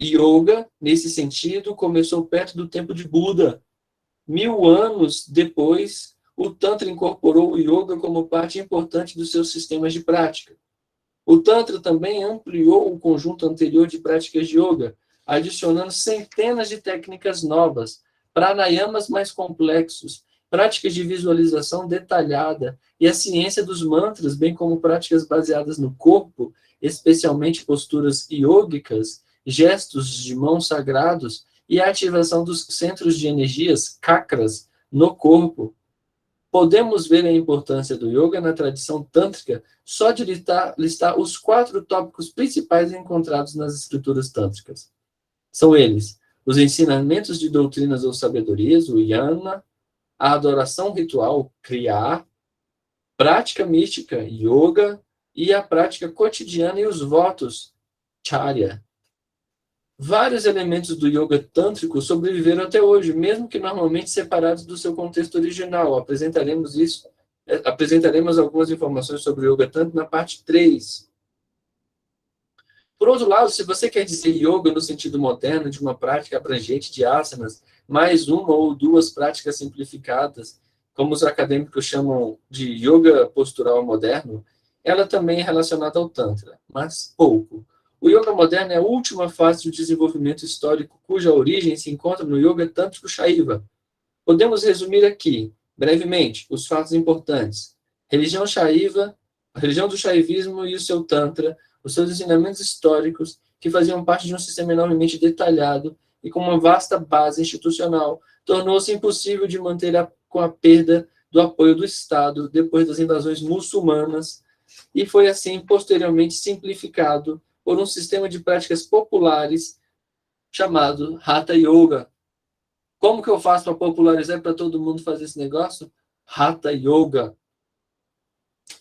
Yoga, nesse sentido, começou perto do tempo de Buda. 1000 anos depois, o Tantra incorporou o yoga como parte importante dos seus sistemas de prática. O Tantra também ampliou o conjunto anterior de práticas de yoga, adicionando centenas de técnicas novas, pranayamas mais complexos, práticas de visualização detalhada e a ciência dos mantras, bem como práticas baseadas no corpo, especialmente posturas yógicas, gestos de mãos sagrados e a ativação dos centros de energias, chakras, no corpo. Podemos ver a importância do yoga na tradição tântrica só de listar os 4 tópicos principais encontrados nas escrituras tântricas. São eles: os ensinamentos de doutrinas ou sabedorias, o yana, a adoração ritual, kriya, prática mística, yoga, e a prática cotidiana e os votos, charya. Vários elementos do yoga tântrico sobreviveram até hoje, mesmo que normalmente separados do seu contexto original. Apresentaremos isso Apresentaremos algumas informações sobre o Yoga Tantra na parte 3. Por outro lado, se você quer dizer yoga no sentido moderno de uma prática abrangente de asanas, mais uma ou duas práticas simplificadas, como os acadêmicos chamam de yoga postural moderno, ela também é relacionada ao Tantra, mas pouco. O yoga moderno é a última fase do desenvolvimento histórico cuja origem se encontra no yoga tântrico Shaiva. Podemos resumir aqui, brevemente, os fatos importantes. Religião Shaiva, a religião do Shaivismo e o seu Tantra, os seus ensinamentos históricos, que faziam parte de um sistema enormemente detalhado e com uma vasta base institucional, tornou-se impossível de manter com a perda do apoio do Estado depois das invasões muçulmanas, e foi assim posteriormente simplificado por um sistema de práticas populares chamado Hatha Yoga. Como que eu faço para popularizar para todo mundo fazer esse negócio? Hatha Yoga.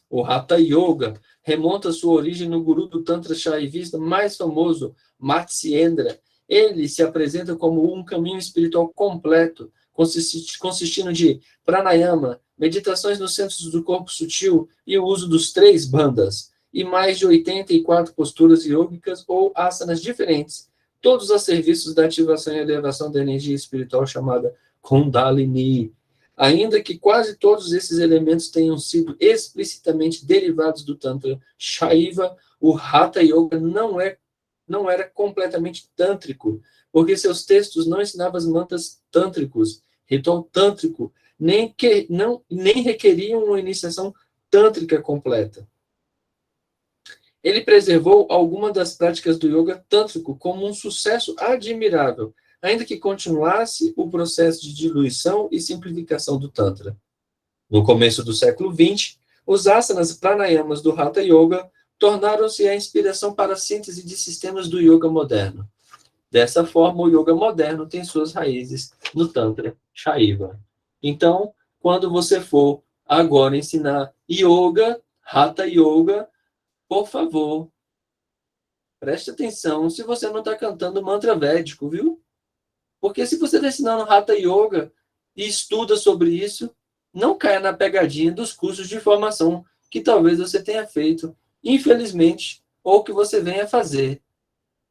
O Hatha Yoga remonta sua origem no guru do Tantra Shaivista mais famoso, Matsyendra. Ele se apresenta como um caminho espiritual completo, consistindo de pranayama, meditações nos centros do corpo sutil e o uso dos 3 bandhas, e mais de 84 posturas yógicas ou asanas diferentes, todos a serviços da ativação e elevação da energia espiritual chamada Kundalini. Ainda que quase todos esses elementos tenham sido explicitamente derivados do Tantra Shaiva, o Hatha Yoga não era completamente tântrico, porque seus textos não ensinavam as mantras tântricos, ritual tântrico, nem requeriam uma iniciação tântrica completa. Ele preservou algumas das práticas do yoga tântrico como um sucesso admirável, ainda que continuasse o processo de diluição e simplificação do Tantra. No começo do século XX, os asanas pranayamas do Hatha Yoga tornaram-se a inspiração para a síntese de sistemas do yoga moderno. Dessa forma, o yoga moderno tem suas raízes no Tantra Shaiva. Então, quando você for agora ensinar yoga, Hatha Yoga, por favor, preste atenção se você não está cantando mantra védico, viu? Porque se você está ensinando Hatha Yoga e estuda sobre isso, não caia na pegadinha dos cursos de formação que talvez você tenha feito, infelizmente, ou que você venha fazer.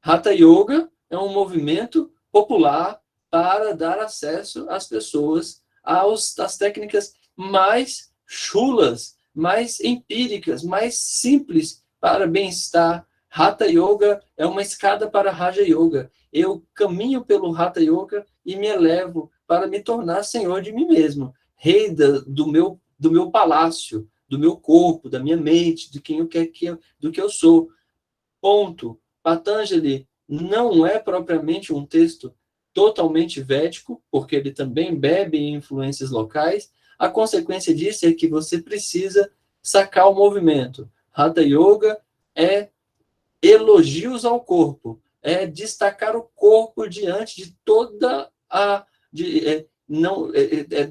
Hatha Yoga é um movimento popular para dar acesso às pessoas às técnicas mais chulas, mais empíricas, mais simples para bem-estar. Hatha Yoga é uma escada para Raja Yoga. Eu caminho pelo Hatha Yoga e me elevo para me tornar senhor de mim mesmo, rei do meu palácio, do meu corpo, da minha mente, do que eu sou. Ponto. Patanjali não é propriamente um texto totalmente védico, porque ele também bebe em influências locais. A consequência disso é que você precisa sacar o movimento. Hatha Yoga é elogios ao corpo, é destacar o corpo diante de toda a...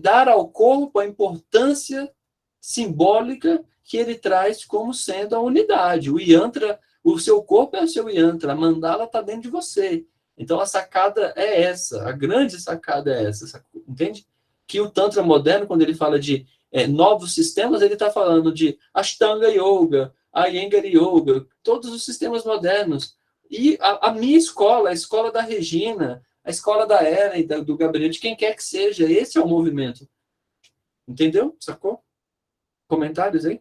dar ao corpo a importância simbólica que ele traz como sendo a unidade. O yantra, o seu corpo é o seu yantra, a mandala está dentro de você. Então a sacada é essa, a grande sacada é essa, entende? Que o Tantra moderno, quando ele fala de novos sistemas, ele está falando de Ashtanga Yoga, Iyengar Yoga, todos os sistemas modernos. E a minha escola, a escola da Regina, a escola da Era e do Gabriel, de quem quer que seja, esse é o movimento. Entendeu? Sacou? Comentários aí?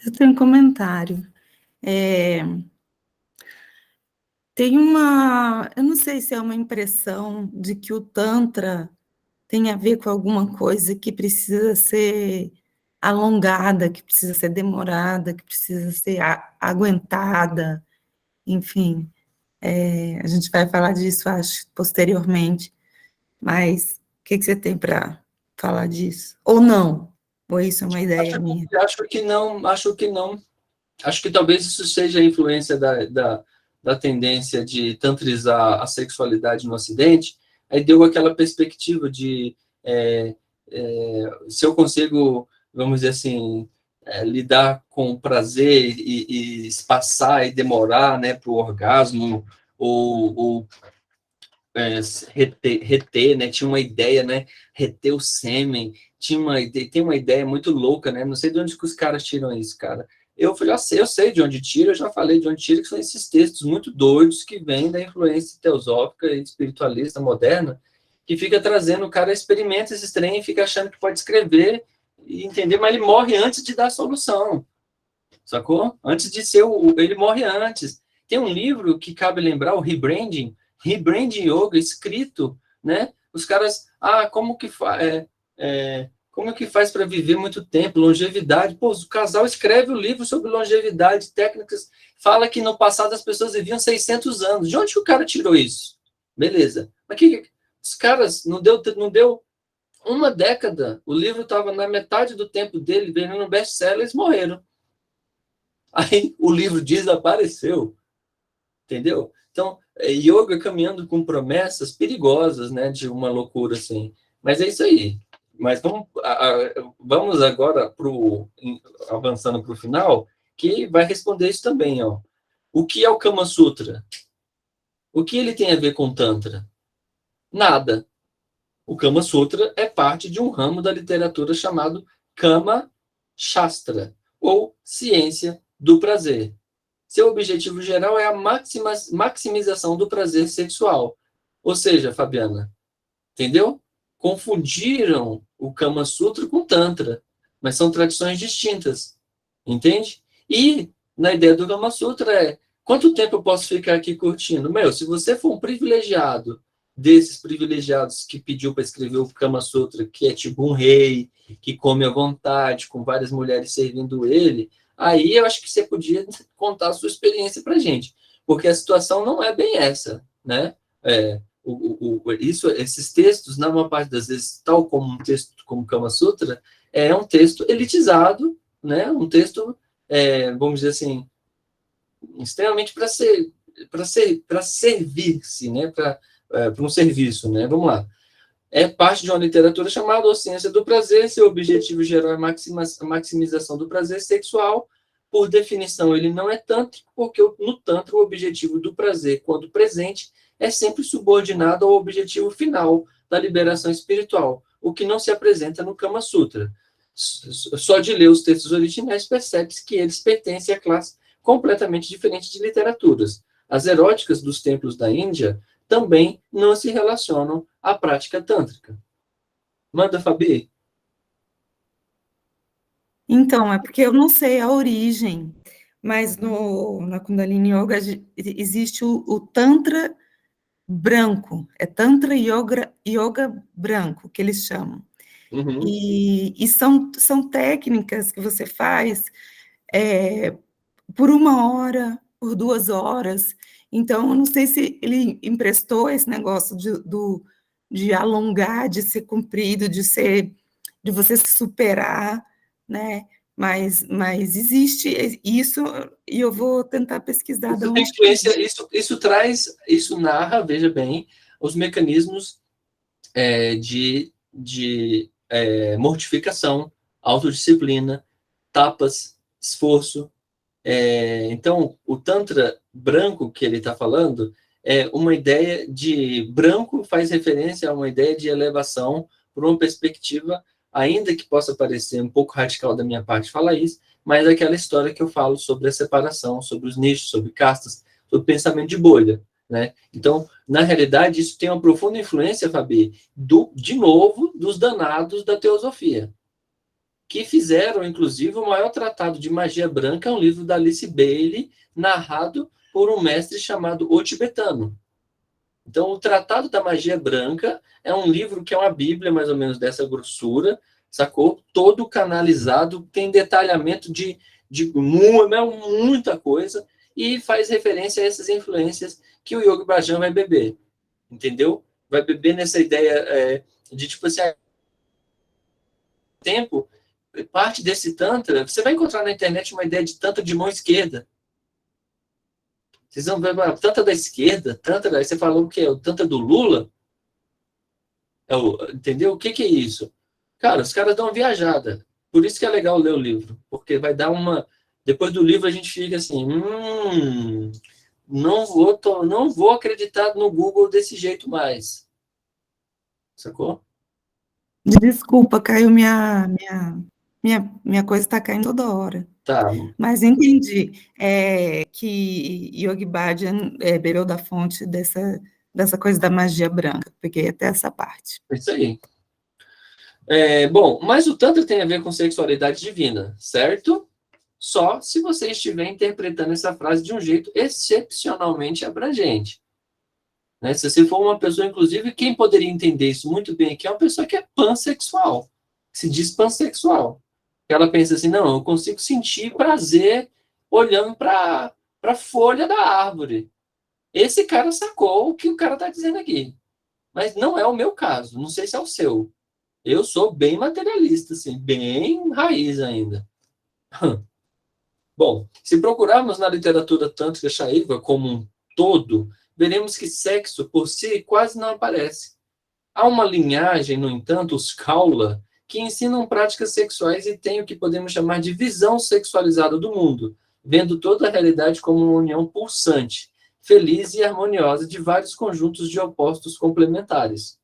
Eu tenho um comentário. Tem eu não sei se é uma impressão de que o Tantra tem a ver com alguma coisa que precisa ser alongada, que precisa ser demorada, que precisa ser aguentada, enfim. A gente vai falar disso, acho, posteriormente, mas o que você tem para falar disso? Ou não? Ou isso é uma ideia minha? Acho que não. Acho que talvez isso seja a influência da tendência de tantrizar a sexualidade no Ocidente. Aí deu aquela perspectiva de se eu consigo, vamos dizer assim, lidar com prazer e espaçar e demorar, né, para o orgasmo, ou reter, né? Tinha uma ideia, né? Reter o sêmen. Tem uma ideia muito louca, né? Não sei de onde que os caras tiram isso, cara. Eu sei de onde tira, eu já falei de onde tira, que são esses textos muito doidos que vêm da influência teosófica e espiritualista moderna, que fica trazendo, o cara experimenta esses trem e fica achando que pode escrever e entender, mas ele morre antes de dar a solução, sacou? Antes de ser ele morre antes. Tem um livro que cabe lembrar, o Rebranding Yoga, escrito, né? Os caras, como que faz para viver muito tempo, longevidade? Pô, o casal escreve o livro sobre longevidade, técnicas, fala que no passado as pessoas viviam 600 anos. De onde que o cara tirou isso? Beleza. Mas os caras, não deu uma década, o livro estava na metade do tempo dele, vendendo best-seller, eles morreram. Aí o livro desapareceu, entendeu? Então, yoga caminhando com promessas perigosas, né, de uma loucura assim. Mas é isso aí. Mas vamos agora avançando para o final, que vai responder isso também, ó. O que é o Kama Sutra? O que ele tem a ver com Tantra? Nada. O Kama Sutra é parte de um ramo da literatura chamado Kama Shastra, ou ciência do prazer. Seu objetivo geral é a maximização do prazer sexual. Ou seja, Fabiana, entendeu? Confundiram o Kama Sutra com Tantra, mas são tradições distintas, entende? E na ideia do Kama Sutra quanto tempo eu posso ficar aqui curtindo? Se você for um privilegiado, desses privilegiados que pediu para escrever o Kama Sutra, que é tipo um rei, que come à vontade, com várias mulheres servindo ele, aí eu acho que você podia contar a sua experiência para a gente, porque a situação não é bem essa, né? Esses textos, na maior parte das vezes, tal como um texto como Kama Sutra, é um texto elitizado, né? Um texto, vamos dizer assim, extremamente para servir-se, né? Para um serviço, né? Vamos lá. É parte de uma literatura chamada A Ciência do Prazer. Seu objetivo geral é a maximização do prazer sexual. Por definição, ele não é tântrico, porque no Tantra o objetivo do prazer, quando presente, é sempre subordinado ao objetivo final da liberação espiritual, o que não se apresenta no Kama Sutra. Só de ler os textos originais percebe-se que eles pertencem à classe completamente diferente de literaturas. As eróticas dos templos da Índia também não se relacionam à prática tântrica. Manda, Fabi. Então, é porque eu não sei a origem, mas na Kundalini Yoga existe o Tantra branco, é Tantra Yoga branco, que eles chamam. Uhum. E são técnicas que você faz por 1 hora, por 2 horas. Então, eu não sei se ele emprestou esse negócio de alongar, de ser comprido, de você se superar, né? Mas existe isso, e eu vou tentar pesquisar. Isso tem influência, isso narra, veja bem, os mecanismos de mortificação, autodisciplina, tapas, esforço. Então, o Tantra branco que ele está falando é uma ideia de... Branco faz referência a uma ideia de elevação por uma perspectiva, ainda que possa parecer um pouco radical da minha parte falar isso, mas é aquela história que eu falo sobre a separação, sobre os nichos, sobre castas, sobre pensamento de bolha, né? Então, na realidade, isso tem uma profunda influência, Fabi, de novo, dos danados da teosofia, que fizeram, inclusive, o maior tratado de magia branca, um livro da Alice Bailey, narrado por um mestre chamado O Tibetano. Então, o Tratado da Magia Branca é um livro que é uma bíblia, mais ou menos dessa grossura, sacou? Todo canalizado, tem detalhamento de muita coisa, e faz referência a essas influências que o Yogi Bhajan vai beber, entendeu? Vai beber nessa ideia de, tipo assim, tempo, parte desse Tantra, você vai encontrar na internet uma ideia de Tantra de mão esquerda. Vocês vão ver a Tantra da esquerda, Tantra, aí você falou o que é o Tantra do Lula? Entendeu? O que é isso? Cara, os caras dão uma viajada. Por isso que é legal ler o livro, porque vai dar uma... Depois do livro a gente fica assim, não vou acreditar no Google desse jeito mais. Sacou? Desculpa, caiu minha coisa está caindo toda hora. Tá. Mas entendi que Yogi Bhajan bebeu da fonte dessa coisa da magia branca. Peguei até essa parte. Isso aí. Bom, mas o Tantra tem a ver com sexualidade divina, certo? Só se você estiver interpretando essa frase de um jeito excepcionalmente abrangente. Né? Se você for uma pessoa, inclusive, quem poderia entender isso muito bem aqui é uma pessoa que é pansexual, que se diz pansexual. Ela pensa assim, não, eu consigo sentir prazer olhando para a folha da árvore. Esse cara sacou o que o cara está dizendo aqui. Mas não é o meu caso, não sei se é o seu. Eu sou bem materialista, assim, bem raiz ainda. Bom, se procurarmos na literatura tântrica Shaiva como um todo, veremos que sexo por si quase não aparece. Há uma linhagem, no entanto, os Kaula, que ensinam práticas sexuais e têm o que podemos chamar de visão sexualizada do mundo, vendo toda a realidade como uma união pulsante, feliz e harmoniosa de vários conjuntos de opostos complementares.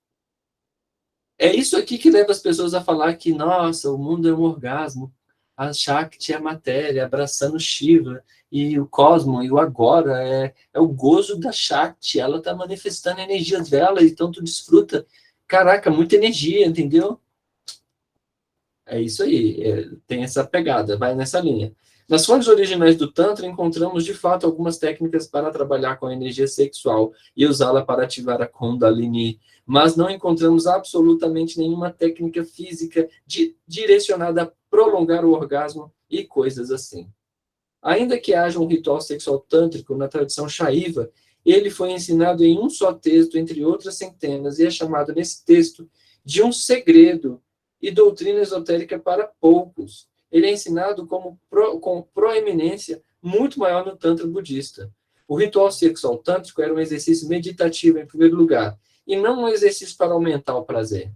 É isso aqui que leva as pessoas a falar que, nossa, o mundo é um orgasmo, a Shakti é a matéria, abraçando Shiva, e o cosmo, e o agora, é o gozo da Shakti, ela está manifestando a energia dela, então tu desfruta. Caraca, muita energia, entendeu? É isso aí, tem essa pegada, vai nessa linha. Nas fontes originais do Tantra, encontramos, de fato, algumas técnicas para trabalhar com a energia sexual e usá-la para ativar a Kundalini, mas não encontramos absolutamente nenhuma técnica física direcionada a prolongar o orgasmo e coisas assim. Ainda que haja um ritual sexual tântrico na tradição Shaiva, ele foi ensinado em um só texto, entre outras centenas, e é chamado nesse texto de um segredo e doutrina esotérica para poucos. Ele é ensinado com proeminência muito maior no Tantra budista. O ritual sexual tântrico era um exercício meditativo, em primeiro lugar, e não um exercício para aumentar o prazer.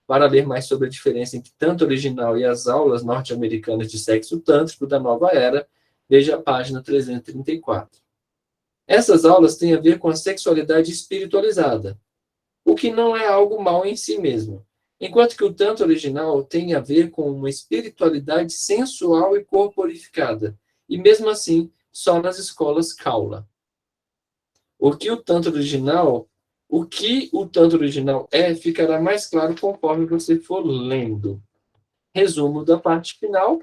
Para ler mais sobre a diferença entre Tantra original e as aulas norte-americanas de sexo tântrico da nova era, veja a página 334. Essas aulas têm a ver com a sexualidade espiritualizada, o que não é algo mal em si mesmo, enquanto que o Tantra original tem a ver com uma espiritualidade sensual e corporificada, e mesmo assim, só nas escolas Kaula. O que o Tantra original ficará mais claro conforme você for lendo. Resumo da parte final.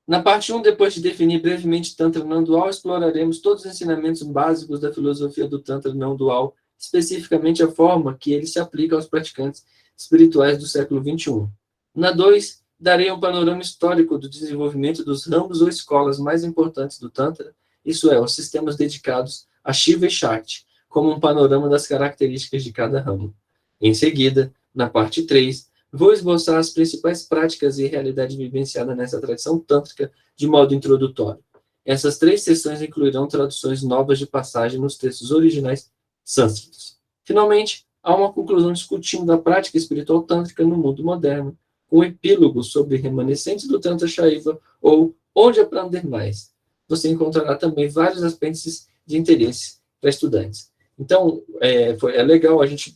Na parte 1, depois de definir brevemente Tantra não dual, exploraremos todos os ensinamentos básicos da filosofia do Tantra não dual, especificamente a forma que ele se aplica aos praticantes espirituais do século XXI. Na 2, darei um panorama histórico do desenvolvimento dos ramos ou escolas mais importantes do Tantra, isso é, os sistemas dedicados a Shiva e Shakti, como um panorama das características de cada ramo. Em seguida, na parte 3, vou esboçar as principais práticas e realidade vivenciada nessa tradição tântrica de modo introdutório. Essas 3 sessões incluirão traduções novas de passagem nos textos originais sânscritos. Finalmente, há uma conclusão discutindo a prática espiritual tântrica no mundo moderno, com um epílogo sobre remanescentes do Tantra Shaiva ou onde aprender mais. Você encontrará também vários aspectos de interesse para estudantes. Então, é legal, a gente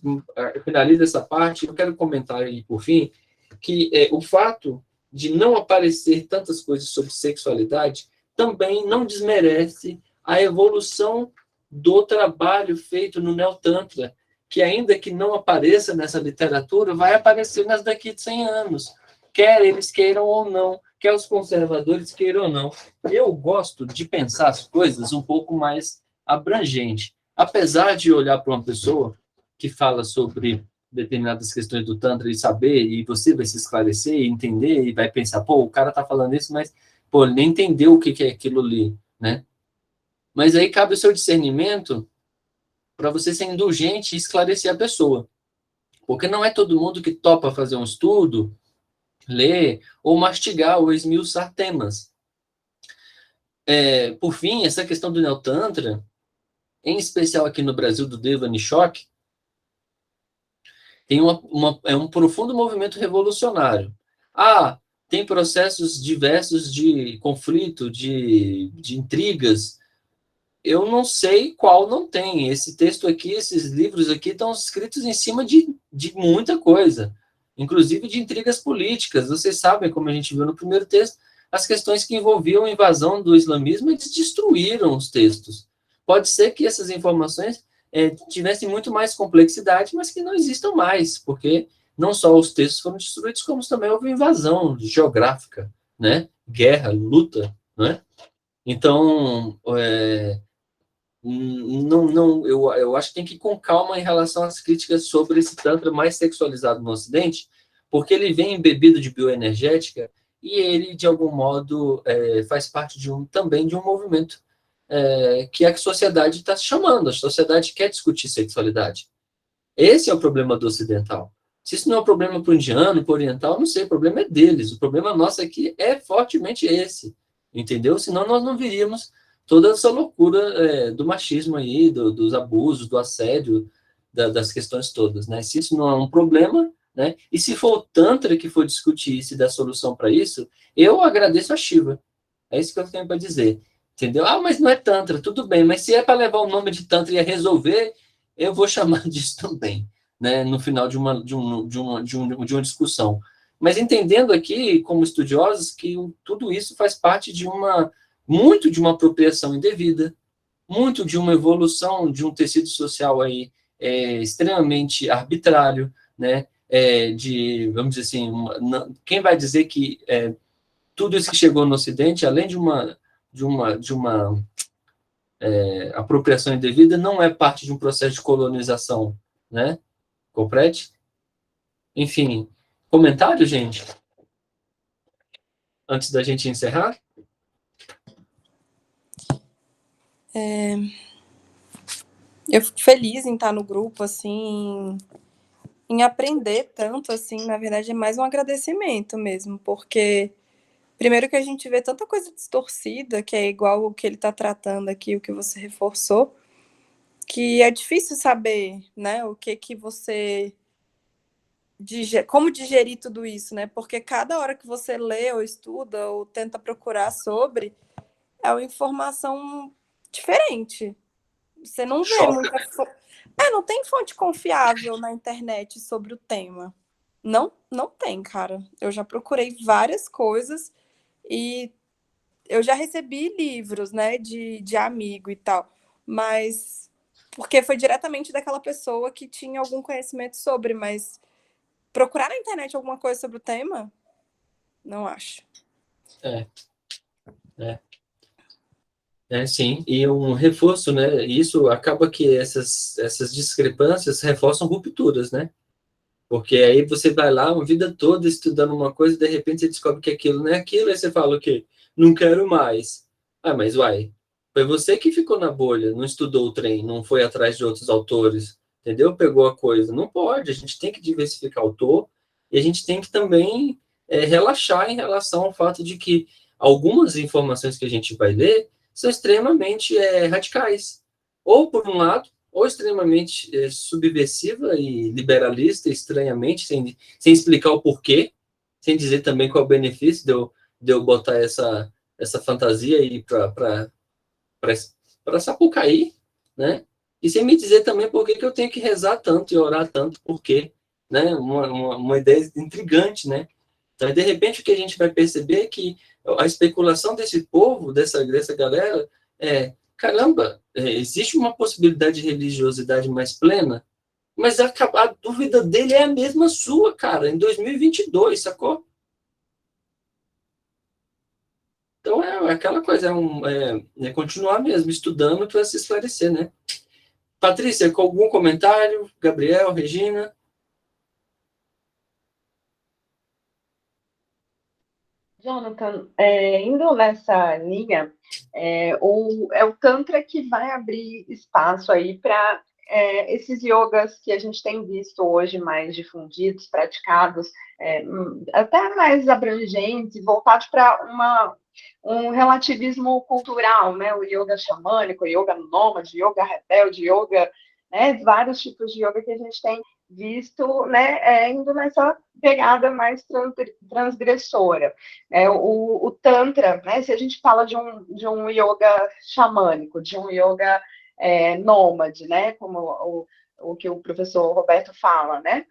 finaliza essa parte. Eu quero comentar aí, por fim, que o fato de não aparecer tantas coisas sobre sexualidade também não desmerece a evolução do trabalho feito no Neotantra, que ainda que não apareça nessa literatura, vai aparecer nas daqui de 100 anos, quer eles queiram ou não, quer os conservadores queiram ou não. Eu gosto de pensar as coisas um pouco mais abrangente. Apesar de olhar para uma pessoa que fala sobre determinadas questões do Tantra e saber, e você vai se esclarecer e entender, e vai pensar, pô, o cara tá falando isso, mas, pô, ele nem entendeu o que é aquilo ali, né? Mas aí cabe o seu discernimento para você ser indulgente e esclarecer a pessoa. Porque não é todo mundo que topa fazer um estudo, ler, ou mastigar, ou esmiuçar temas. Por fim, essa questão do Neotantra, em especial aqui no Brasil, do Deva Nishok, tem um profundo movimento revolucionário. tem processos diversos de conflito, de intrigas. Eu não sei qual não tem. Esse texto aqui, esses livros aqui estão escritos em cima de muita coisa, inclusive de intrigas políticas. Vocês sabem, como a gente viu no primeiro texto, as questões que envolviam a invasão do islamismo, eles destruíram os textos. Pode ser que essas informações tivessem muito mais complexidade, mas que não existam mais, porque não só os textos foram destruídos, como também houve invasão geográfica, né? Guerra, luta, né? Então, eu acho que tem que ir com calma em relação às críticas sobre esse tantra mais sexualizado no Ocidente, porque ele vem embebido de bioenergética e ele, de algum modo, faz parte também de um movimento que a sociedade está chamando. A sociedade quer discutir sexualidade. Esse é o problema do ocidental. Se isso não é um problema para o indiano, para o oriental, não sei, o problema é deles. O problema nosso aqui é fortemente esse, entendeu? Senão nós não viríamos toda essa loucura do machismo aí, dos abusos, do assédio, das questões todas, né? Se isso não é um problema, né? E se for o Tantra que for discutir e se der solução para isso, eu agradeço a Shiva. É isso que eu tenho para dizer, entendeu? Ah, mas não é Tantra, tudo bem, mas se é para levar o nome de Tantra e resolver, eu vou chamar disso também, né? No final de uma discussão. Mas entendendo aqui, como estudiosos, que tudo isso faz parte muito de uma apropriação indevida, muito de uma evolução de um tecido social aí extremamente arbitrário, né? Vamos dizer assim, quem vai dizer que tudo isso que chegou no Ocidente, além de uma apropriação indevida, não é parte de um processo de colonização, né? Compreende? Enfim, comentário, gente? Antes da gente encerrar? Eu fico feliz em estar no grupo, assim, em aprender tanto, assim, na verdade é mais um agradecimento mesmo, porque primeiro que a gente vê tanta coisa distorcida, que é igual o que ele está tratando aqui, o que você reforçou, que é difícil saber, né, o que você como digerir tudo isso, né? Porque cada hora que você lê ou estuda ou tenta procurar sobre, é uma informação diferente. Você não vê muita não tem fonte confiável na internet sobre o tema. Não tem, cara. Eu já procurei várias coisas e eu já recebi livros, né, de amigo e tal, mas porque foi diretamente daquela pessoa que tinha algum conhecimento sobre, mas procurar na internet alguma coisa sobre o tema, não acho. Sim, e um reforço, né? Isso acaba que essas discrepâncias reforçam rupturas, né? Porque aí você vai lá uma vida toda estudando uma coisa e de repente você descobre que aquilo não é aquilo, aí você fala o quê? Não quero mais. Ah, mas uai, foi você que ficou na bolha, não estudou o trem, não foi atrás de outros autores, entendeu? Pegou a coisa. Não pode, a gente tem que diversificar o autor e a gente tem que também relaxar em relação ao fato de que algumas informações que a gente vai ler são extremamente radicais. Ou por um lado, ou extremamente subversiva e liberalista, estranhamente, sem explicar o porquê, sem dizer também qual é o benefício de eu botar essa fantasia aí para Sapucaí, né? E sem me dizer também por que eu tenho que rezar tanto e orar tanto, porque, né? Uma ideia intrigante, né? Então, de repente, o que a gente vai perceber é que a especulação desse povo, dessa galera, caramba, existe uma possibilidade de religiosidade mais plena, mas a dúvida dele é a mesma sua, cara, em 2022, sacou? Então, aquela coisa, continuar mesmo, estudando para se esclarecer, né? Patrícia, com algum comentário? Gabriel, Regina? Jonathan, indo nessa linha, é o Tantra que vai abrir espaço aí para esses yogas que a gente tem visto hoje mais difundidos, praticados, até mais abrangentes, voltados para um relativismo cultural, né? O yoga xamânico, o yoga nômade, yoga rebelde, yoga, né? Vários tipos de yoga que a gente tem visto, né, indo nessa pegada mais transgressora. O Tantra, né, se a gente fala de um yoga xamânico, de um yoga nômade, né, como o que o professor Roberto fala, né,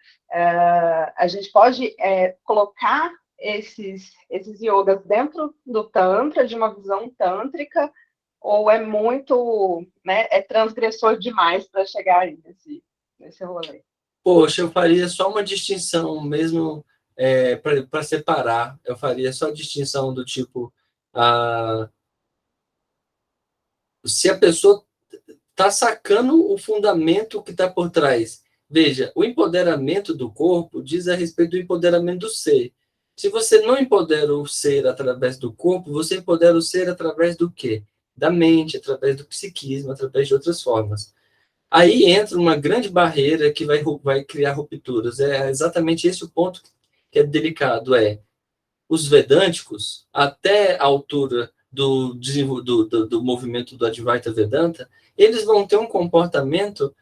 a gente pode colocar esses yogas dentro do Tantra, de uma visão tântrica, ou é muito, né, transgressor demais para chegar aí nesse rolê? Poxa, eu faria só uma distinção mesmo para separar. Eu faria só distinção do tipo, se a pessoa está sacando o fundamento que está por trás. Veja, o empoderamento do corpo diz a respeito do empoderamento do ser. Se você não empodera o ser através do corpo, você empodera o ser através do quê? Da mente, através do psiquismo, através de outras formas. Aí entra uma grande barreira que vai criar rupturas. É exatamente esse o ponto que é delicado. Os vedânticos, até a altura do movimento do Advaita Vedanta, eles vão ter um comportamento,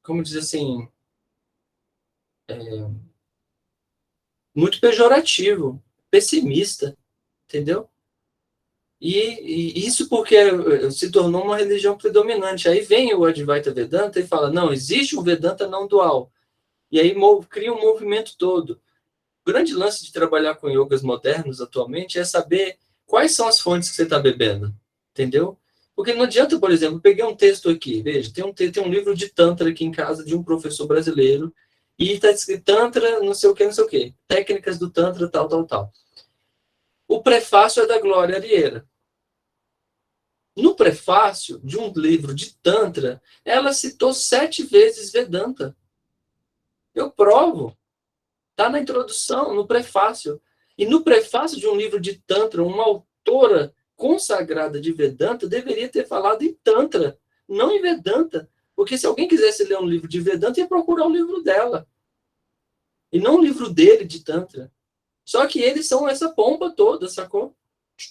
como dizer assim, muito pejorativo, pessimista, entendeu? E isso porque se tornou uma religião predominante. Aí vem o Advaita Vedanta e fala, não, existe um Vedanta não dual. E aí cria um movimento todo. O grande lance de trabalhar com yogas modernos atualmente é saber quais são as fontes que você está bebendo, entendeu? Porque não adianta, por exemplo, peguei um texto aqui, veja, tem um livro de Tantra aqui em casa de um professor brasileiro, e está escrito Tantra, não sei o que, técnicas do Tantra, tal, tal, tal. O prefácio é da Glória Arieira. No prefácio de um livro de Tantra, ela citou 7 vezes Vedanta. Eu provo. Está na introdução, no prefácio. E no prefácio de um livro de Tantra, uma autora consagrada de Vedanta deveria ter falado em Tantra, não em Vedanta. Porque se alguém quisesse ler um livro de Vedanta, ia procurar o livro dela. E não o livro dele de Tantra. Só que eles são essa pompa toda, sacou?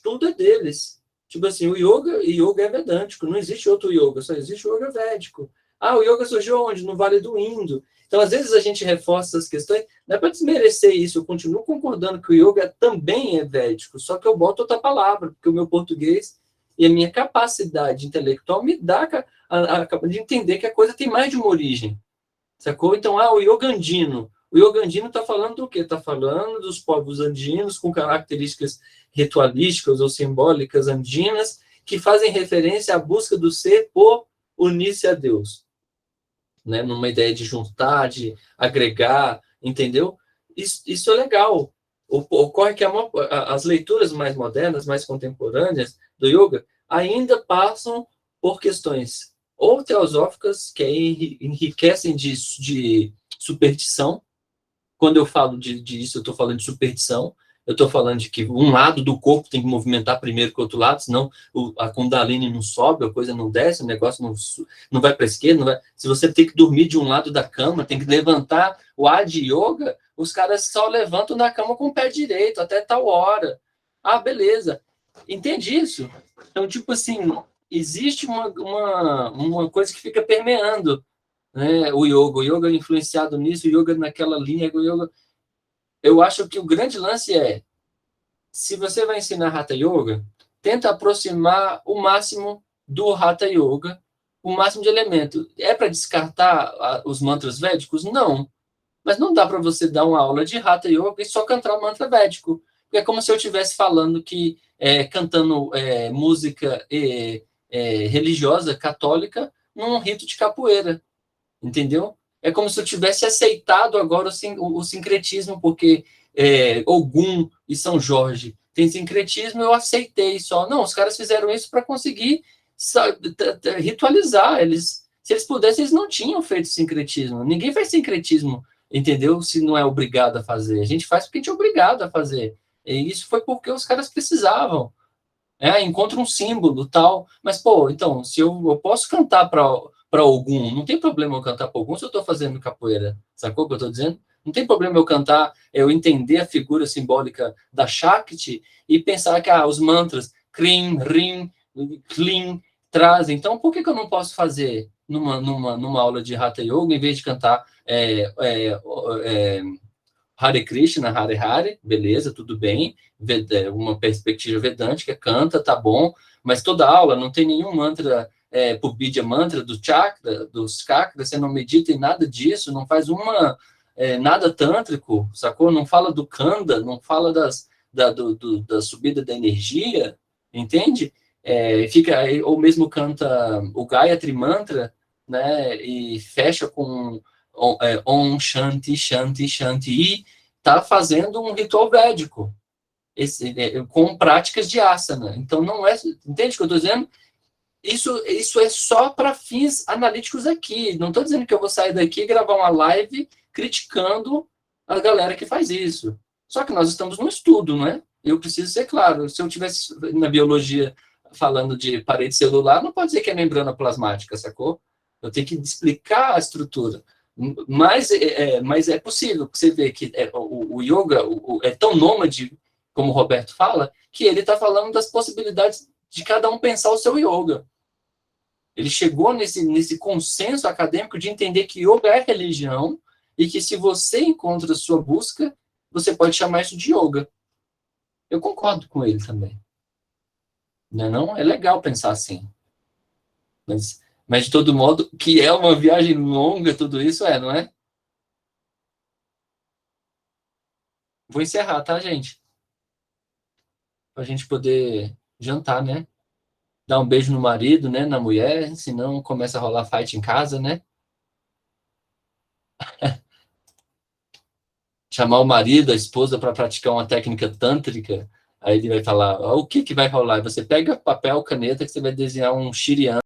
Tudo é deles. Tipo assim, o yoga é vedântico, não existe outro yoga, só existe o yoga védico. O yoga surgiu onde? No Vale do Indo. Então, às vezes, a gente reforça essas questões, não é para desmerecer isso, eu continuo concordando que o yoga também é védico, só que eu boto outra palavra, porque o meu português e a minha capacidade intelectual me dá de entender que a coisa tem mais de uma origem, sacou? Então, o yoga andino. O yoga andino está falando do quê? Está falando dos povos andinos com características ritualísticas ou simbólicas andinas que fazem referência à busca do ser por unir-se a Deus. Né? Numa ideia de juntar, de agregar, entendeu? Isso é legal. Ocorre que as leituras mais modernas, mais contemporâneas do yoga ainda passam por questões ou teosóficas que enriquecem de superstição. Quando eu falo disso, eu estou falando de superstição. Eu estou falando de que um lado do corpo tem que movimentar primeiro que o outro lado, senão a Kundalini não sobe, a coisa não desce, o negócio não vai para a esquerda. Não vai... Se você tem que dormir de um lado da cama, tem que levantar o Adi Yoga, os caras só levantam na cama com o pé direito, até tal hora. Beleza. Entende isso? Então, tipo assim, existe uma coisa que fica permeando, né? O yoga é influenciado nisso, o yoga naquela linha, o yoga... Eu acho que o grande lance se você vai ensinar Hatha Yoga, tenta aproximar o máximo do Hatha Yoga, o máximo de elemento. É para descartar os mantras védicos? Não. Mas não dá para você dar uma aula de Hatha Yoga e só cantar o mantra védico. Porque é como se eu estivesse falando que cantando música religiosa, católica, num rito de capoeira. Entendeu? É como se eu tivesse aceitado agora o sincretismo, porque Ogum e São Jorge tem sincretismo, eu aceitei só. Não, os caras fizeram isso para conseguir ritualizar. Se eles pudessem, eles não tinham feito sincretismo. Ninguém faz sincretismo, entendeu? Se não é obrigado a fazer. A gente faz porque a gente é obrigado a fazer. E isso foi porque os caras precisavam. Encontra um símbolo, tal. Mas, então, se eu posso cantar para Ogum, não tem problema eu cantar para Ogum se eu estou fazendo capoeira. Sacou o que eu estou dizendo? Não tem problema eu cantar, eu entender a figura simbólica da Shakti e pensar que os mantras Krim, Rim, Klim trazem. Então, por que eu não posso fazer? numa aula de Hatha Yoga, em vez de cantar Hare Krishna, Hare Hare, beleza, tudo bem, uma perspectiva vedântica, canta, tá bom, mas toda aula não tem nenhum mantra, Pubidya mantra do chakra, dos chakras, você não medita em nada disso, não faz nada tântrico, sacou? Não fala do Kanda, não fala da subida da energia, entende? Ou mesmo canta o Gayatri Mantra, né, e fecha com Om Shanti, Shanti, Shanti, e está fazendo um ritual védico, com práticas de asana. Então, não é... Entende o que eu estou dizendo? Isso é só para fins analíticos aqui. Não estou dizendo que eu vou sair daqui e gravar uma live criticando a galera que faz isso. Só que nós estamos no estudo, não é? Eu preciso ser claro. Se eu tivesse na biologia falando de parede celular, não pode dizer que é membrana plasmática, sacou? Eu tenho que explicar a estrutura. Mas é possível que você vê que o yoga é tão nômade, como o Roberto fala, que ele está falando das possibilidades de cada um pensar o seu yoga. Ele chegou nesse consenso acadêmico de entender que yoga é religião e que se você encontra a sua busca, você pode chamar isso de yoga. Eu concordo com ele também. Não? É legal pensar assim. Mas, de todo modo, que é uma viagem longa, tudo isso não é? Vou encerrar, tá, gente? Pra gente poder jantar, né? Dar um beijo no marido, né? Na mulher, senão começa a rolar fight em casa, né? Chamar o marido, a esposa, para praticar uma técnica tântrica, aí ele vai falar, o que vai rolar? Você pega papel, caneta, que você vai desenhar um Shiriana,